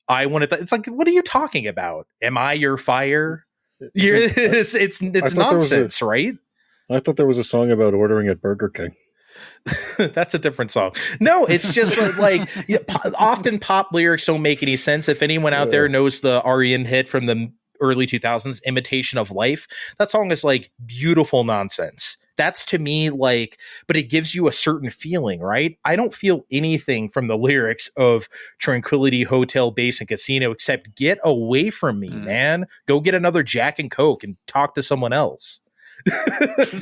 I want it. It's like, what are you talking about? Am I your fire? It's nonsense, right? I thought there was a song about ordering at Burger King. That's a different song. No, it's just like often pop lyrics don't make any sense. If anyone out there knows the REM hit from the early 2000s, Imitation of Life, that song is like beautiful nonsense. That's to me like, but it gives you a certain feeling, right? I don't feel anything from the lyrics of Tranquility Hotel, Base, and Casino except get away from me, man. Go get another Jack and Coke and talk to someone else.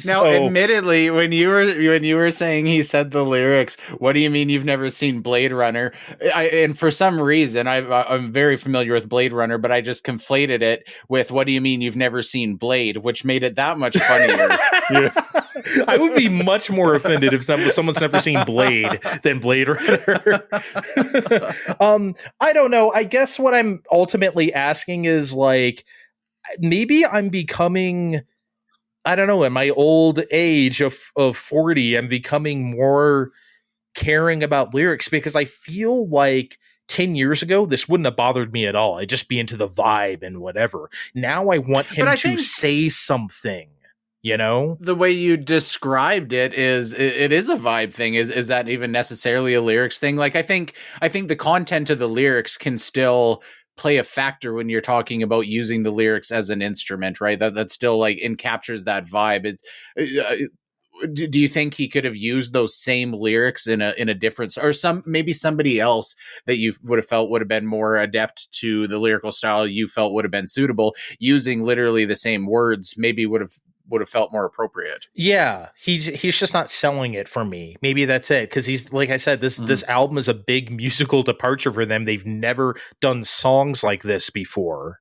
Now, admittedly, when you were saying he said the lyrics, what do you mean you've never seen Blade Runner? And for some reason, I'm very familiar with Blade Runner, but I just conflated it with what do you mean you've never seen Blade, which made it that much funnier. I would be much more offended if someone's never seen Blade than Blade Runner. I don't know. I guess what I'm ultimately asking is like, maybe I'm becoming, I don't know, in my old age of 40, I'm becoming more caring about lyrics because I feel like 10 years ago, this wouldn't have bothered me at all. I'd just be into the vibe and whatever. Now I want him to say something. You know, the way you described it is it is a vibe thing. Is that even necessarily a lyrics thing? Like, I think the content of the lyrics can still play a factor when you're talking about using the lyrics as an instrument, right? That still like captures that vibe. do you think he could have used those same lyrics in a different, or maybe somebody else that you would have felt would have been more adept to the lyrical style you felt would have been suitable, using literally the same words, maybe would have felt more appropriate? Yeah, he's just not selling it for me. Maybe that's it, because he's, like I said, this album is a big musical departure for them. They've never done songs like this before.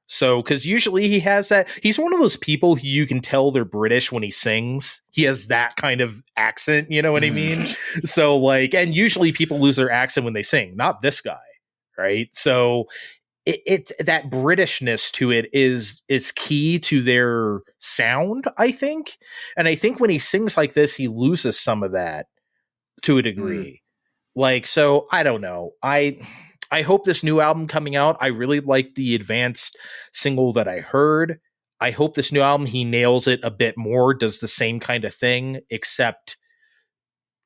So, because usually he has that, he's one of those people who you can tell they're British when he sings. He has that kind of accent, you know what I mean? So, like, and usually people lose their accent when they sing, not this guy, right? So it's that Britishness to it is key to their sound, I think. And I think when he sings like this, he loses some of that to a degree. Like, so I don't know. I hope this new album coming out, I really like the advanced single that I heard. I hope this new album, he nails it a bit more, does the same kind of thing, except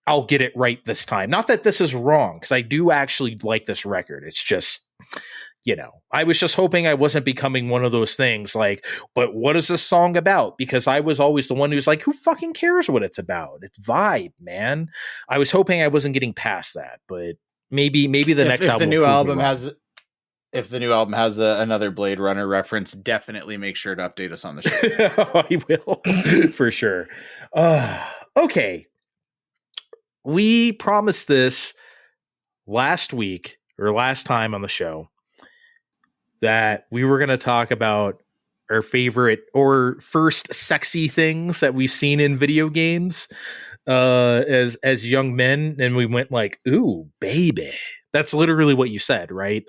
I'll get it right this time. Not that this is wrong, because I do actually like this record. It's just, you know, I was just hoping I wasn't becoming one of those things like, but what is this song about? Because I was always the one who's like, who fucking cares what it's about? It's vibe, man. I was hoping I wasn't getting past that, but maybe the next album. If the new album has another Blade Runner reference, definitely make sure to update us on the show. I will for sure. Okay, we promised this last week or last time on the show that we were going to talk about our favorite or first sexy things that we've seen in video games as young men, and we went like, ooh, baby. That's literally what you said, right?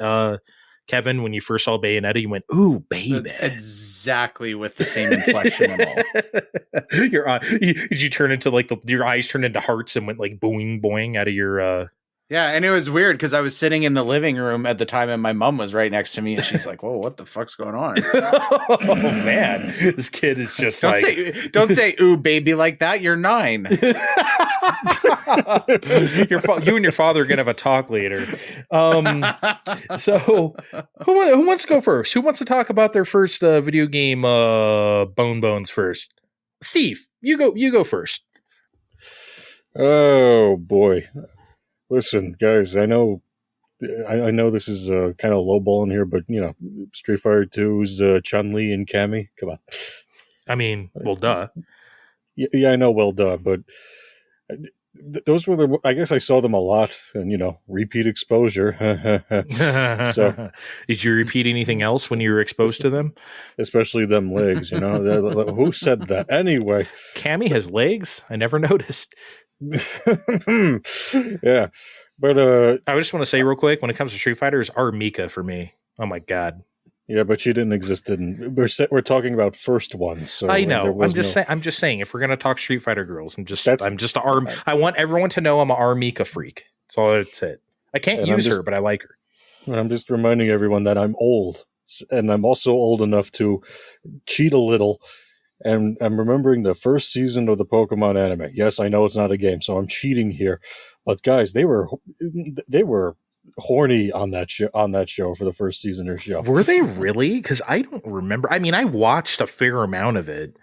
Kevin, when you first saw Bayonetta, you went, ooh, baby. Exactly, with the same inflection and all. Did you turn into like your eyes turned into hearts and went like boing boing out of your Yeah, and it was weird because I was sitting in the living room at the time and my mom was right next to me and she's like, whoa, what the fuck's going on? Oh man, this kid is just don't say ooh baby like that, you're 9. You and your father are gonna have a talk later. So who wants to go first? Who wants to talk about their first video game bones first? Steve, you go first. Oh boy. Listen, guys, I know this is kind of lowballing here, but you know, Street Fighter 2's Chun-Li and Cammy. Come on. I mean, well, duh. Yeah, I know, well, duh, but those were I guess I saw them a lot, and you know, repeat exposure. So, did you repeat anything else when you were exposed to them? Especially them legs, you know. Who said that anyway? Cammy has legs? I never noticed. Yeah, but I just want to say real quick, when it comes to Street Fighter, is Amico for me. Oh my god. Yeah, but she didn't exist we're talking about first ones. So I know. I'm just saying if we're gonna talk Street Fighter girls, I want everyone to know I'm an Amico freak. That's all that's it. I can't use her, but I like her. I'm just reminding everyone that I'm old, and I'm also old enough to cheat a little. And I'm remembering the first season of the Pokemon anime. Yes, I know it's not a game, so I'm cheating here. But guys, they were horny on that show for the first season or show. Were they really? Because I don't remember. I mean, I watched a fair amount of it.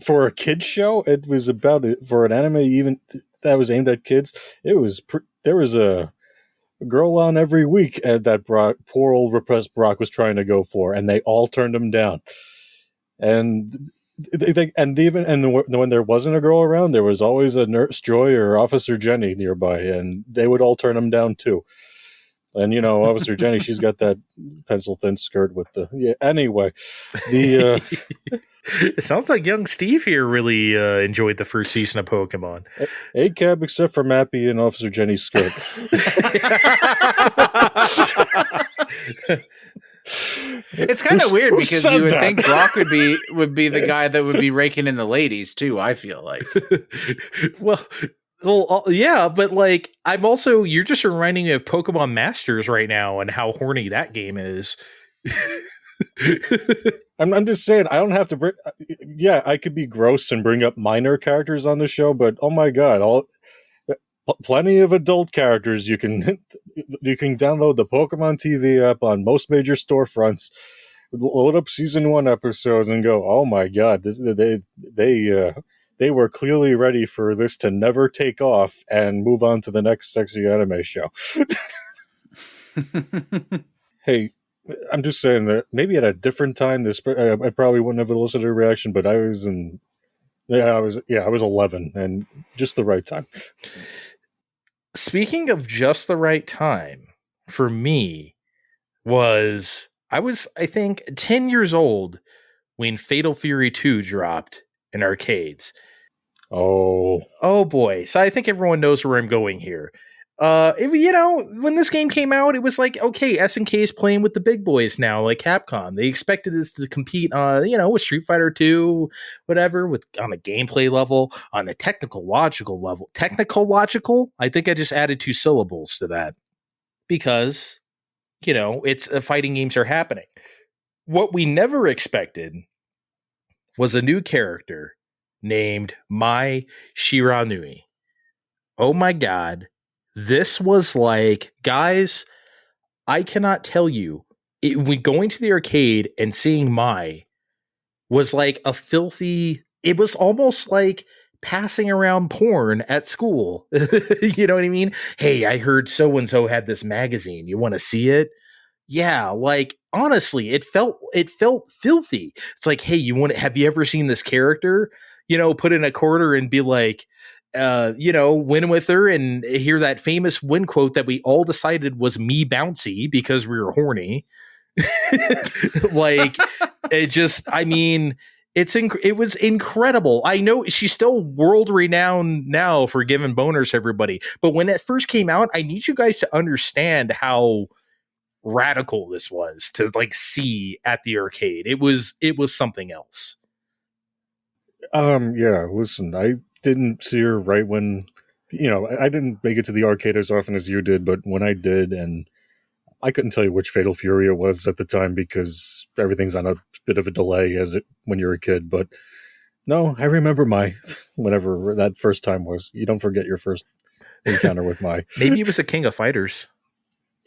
For a kid's show, it was about it. For an anime even that was aimed at kids, it was there was a girl on every week that poor old repressed Brock was trying to go for, and they all turned him down. And when there wasn't a girl around, there was always a Nurse Joy or Officer Jenny nearby, and they would all turn them down too. And you know, Officer Jenny, she's got that pencil thin skirt with the Anyway, it sounds like young Steve here really enjoyed the first season of Pokemon. ACAB, except for Mappy and Officer Jenny's skirt. It's kind of weird because you would think Brock would be the guy that would be raking in the ladies too. I feel like, well, yeah, but like you're just reminding me of Pokemon Masters right now and how horny that game is. I'm just saying I don't have to bring. Yeah, I could be gross and bring up minor characters on the show, but oh my god, plenty of adult characters. You can download the Pokemon TV app on most major storefronts, load up season 1 episodes, and go, oh my god, they they were clearly ready for this to never take off and move on to the next sexy anime show. Hey, I'm just saying that maybe at a different time, I probably wouldn't have elicited a reaction, but I was 11 and just the right time. Speaking of just the right time, for me I was, I think, 10 years old when Fatal Fury 2 dropped in arcades. Oh boy. So I think everyone knows where I'm going here. When this game came out, it was like, okay, SNK is playing with the big boys now, like Capcom. They expected this to compete, with Street Fighter 2, whatever, on a gameplay level, on the technological level. Technological? I think I just added 2 syllables to that because, it's fighting games are happening. What we never expected was a new character named Mai Shiranui. Oh my god. This was like, guys, I cannot tell you. When going to the arcade and seeing Mai was like it was almost like passing around porn at school. You know what I mean? Hey, I heard so-and-so had this magazine. You want to see it? Yeah, like honestly, it felt filthy. It's like, hey, have you ever seen this character? Put in a quarter and be like, win with her and hear that famous win quote that we all decided was me bouncy because we were horny. Like, it was incredible. I know she's still world renowned now for giving boners to everybody, but when it first came out, I need you guys to understand how radical this was to like see at the arcade. It was something else. Yeah, listen, I didn't see her right when, I didn't make it to the arcade as often as you did, but when I did, and I couldn't tell you which Fatal Fury it was at the time because everything's on a bit of a delay when you're a kid, but no, I remember whenever that first time was. You don't forget your first encounter with Mai. Maybe it was a King of Fighters.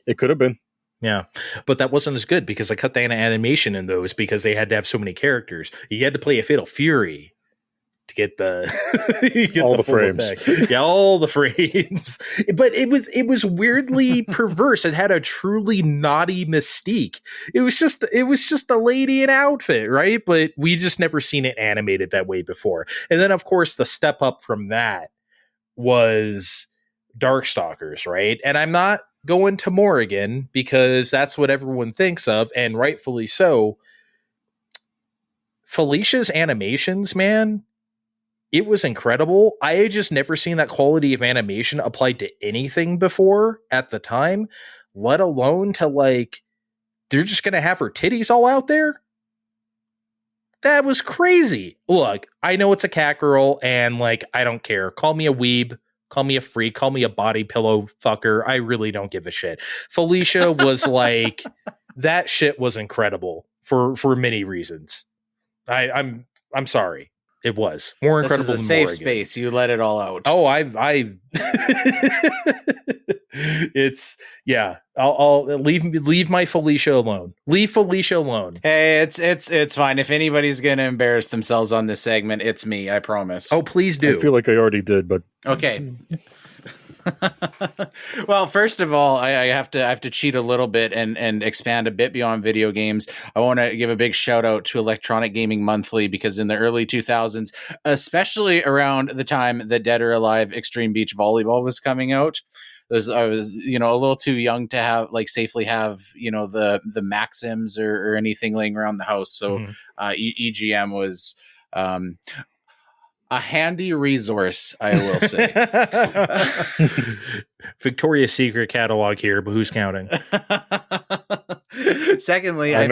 It could have been. Yeah, but that wasn't as good because I cut down animation in those because they had to have so many characters. You had to play a Fatal Fury to get all the frames. Effect. Yeah, all the frames. But it was weirdly perverse. It had a truly naughty mystique. It was just a lady in outfit, right? But we just never seen it animated that way before. And then of course the step up from that was Darkstalkers, right? And I'm not going to Morrigan because that's what everyone thinks of, and rightfully so. Felicia's animations, man, it was incredible. I had just never seen that quality of animation applied to anything before at the time, let alone to like, they're just going to have her titties all out there. That was crazy. Look, I know it's a cat girl and like, I don't care. Call me a weeb, call me a freak, call me a body pillow fucker. I really don't give a shit. Felicia was like, that shit was incredible for many reasons. I'm sorry. It was more incredible. This is a safe space. You let it all out. Oh, it's yeah. I'll leave my Felicia alone. Leave Felicia alone. Hey, it's fine. If anybody's gonna embarrass themselves on this segment, it's me. I promise. Oh, please do. I feel like I already did, but okay. Well, first of all, I have to cheat a little bit and expand a bit beyond video games. I want to give a big shout out to Electronic Gaming Monthly because in the early 2000s, especially around the time that Dead or Alive Extreme Beach Volleyball was coming out, I was a little too young to safely have the Maxims or anything laying around the house. So EGM was a handy resource, I will say. Victoria's Secret catalog here, but who's counting? Secondly, I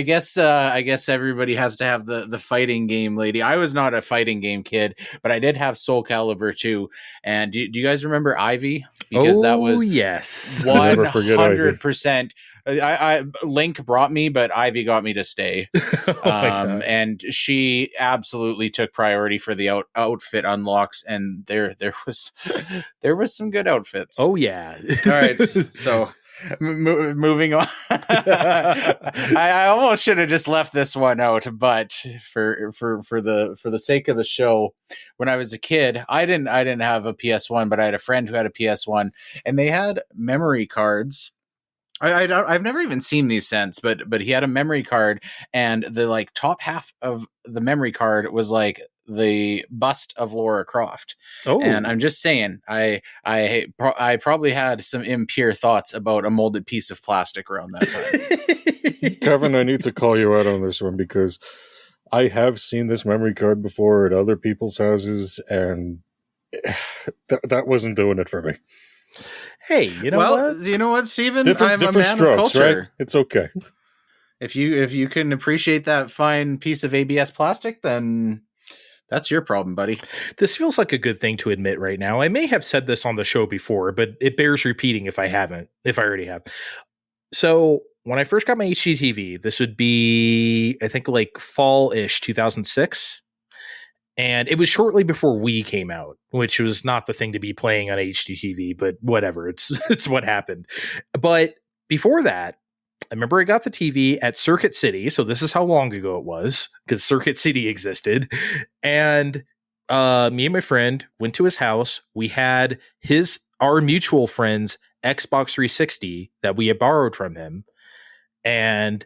guess everybody has to have the fighting game lady. I was not a fighting game kid, but I did have Soul Calibur 2. And do you guys remember Ivy? Because that was yes, 100%. Link brought me, but Ivy got me to stay. And she absolutely took priority for the outfit unlocks, and there was some good outfits. Oh yeah. All right, so Moving on. I almost should have just left this one out, but for the sake of the show, when I was a kid, I didn't have a PS1, but I had a friend who had a PS1, and they had memory cards. I've never even seen these since, but he had a memory card, and the like top half of the memory card was like the bust of Lara Croft. Oh, and I'm just saying, I probably had some impure thoughts about a molded piece of plastic around that time. Kevin, I need to call you out on this one because I have seen this memory card before at other people's houses, and that wasn't doing it for me. Hey, you know what, Stephen? I'm a man strokes, of culture. Right? It's okay. If you can appreciate that fine piece of ABS plastic, then that's your problem, buddy. This feels like a good thing to admit right now. I may have said this on the show before, but it bears repeating if I already have. So when I first got my HDTV, this would be, I think, like fall-ish 2006. And it was shortly before Wii came out, which was not the thing to be playing on HDTV, but whatever. It's what happened. But before that, I remember I got the TV at Circuit City. So this is how long ago it was, because Circuit City existed. And me and my friend went to his house. We had our mutual friend's Xbox 360 that we had borrowed from him, and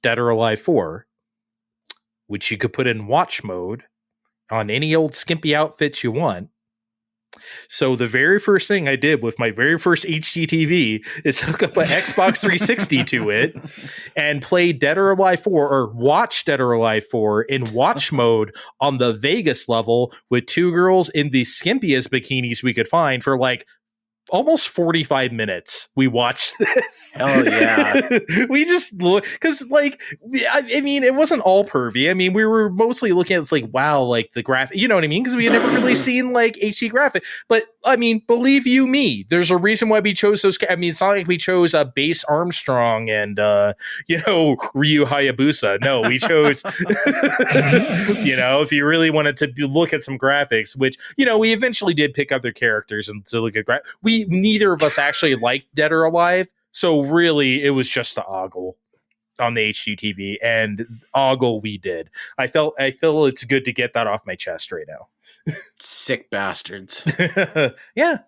Dead or Alive 4, which you could put in watch mode on any old skimpy outfits you want. So the very first thing I did with my very first HDTV is hook up an Xbox 360 to it and play Dead or Alive 4, or watch Dead or Alive 4 in watch mode on the Vegas level with two girls in the skimpiest bikinis we could find for like almost 45 minutes. We watched this. Hell yeah. We just look, because like, I mean, it wasn't all pervy. I mean, we were mostly looking at it's like, wow, like the graphic, you know what I mean? Because we had never really seen like HD graphic. But I mean, believe you me, there's a reason why we chose those. I mean, it's not like we chose Base Armstrong and Ryu Hayabusa. No, we chose if you really wanted to look at some graphics, which we eventually did pick other characters and to look at neither of us actually liked Dead or Alive, so really it was just to ogle on the HDTV, and ogle we did. I feel it's good to get that off my chest right now. Sick bastards. Yeah.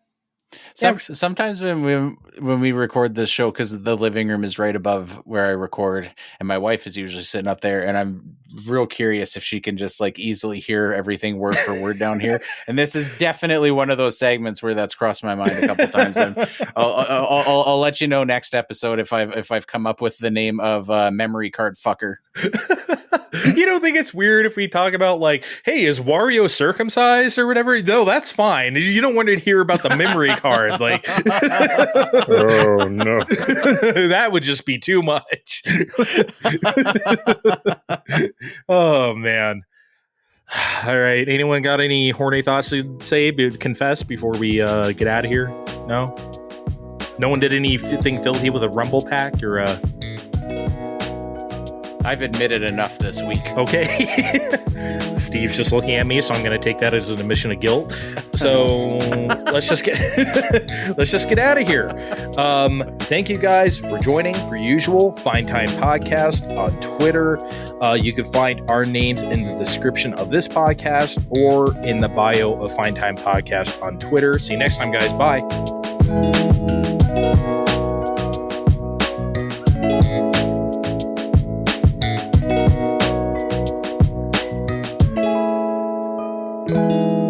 Sometimes when we record this show, because the living room is right above where I record, and my wife is usually sitting up there, and I'm real curious if she can just like easily hear everything word for word down here. And this is definitely one of those segments where that's crossed my mind a couple times. And I'll let you know next episode if I've come up with the name of memory card fucker. You don't think it's weird if we talk about like, hey, is Wario circumcised or whatever? No, that's fine. You don't want to hear about the memory card. Like, oh no, that would just be too much. Oh man. All right. Anyone got any horny thoughts to say, confess before we get out of here? No? No one did anything filthy with a rumble pack or I've admitted enough this week. Okay. Steve's just looking at me, so I'm going to take that as an admission of guilt. So let's just get out of here. Thank you guys for joining. Per usual, Find Time Podcast on Twitter. You can find our names in the description of this podcast or in the bio of Find Time Podcast on Twitter. See you next time, guys. Bye. Thank you.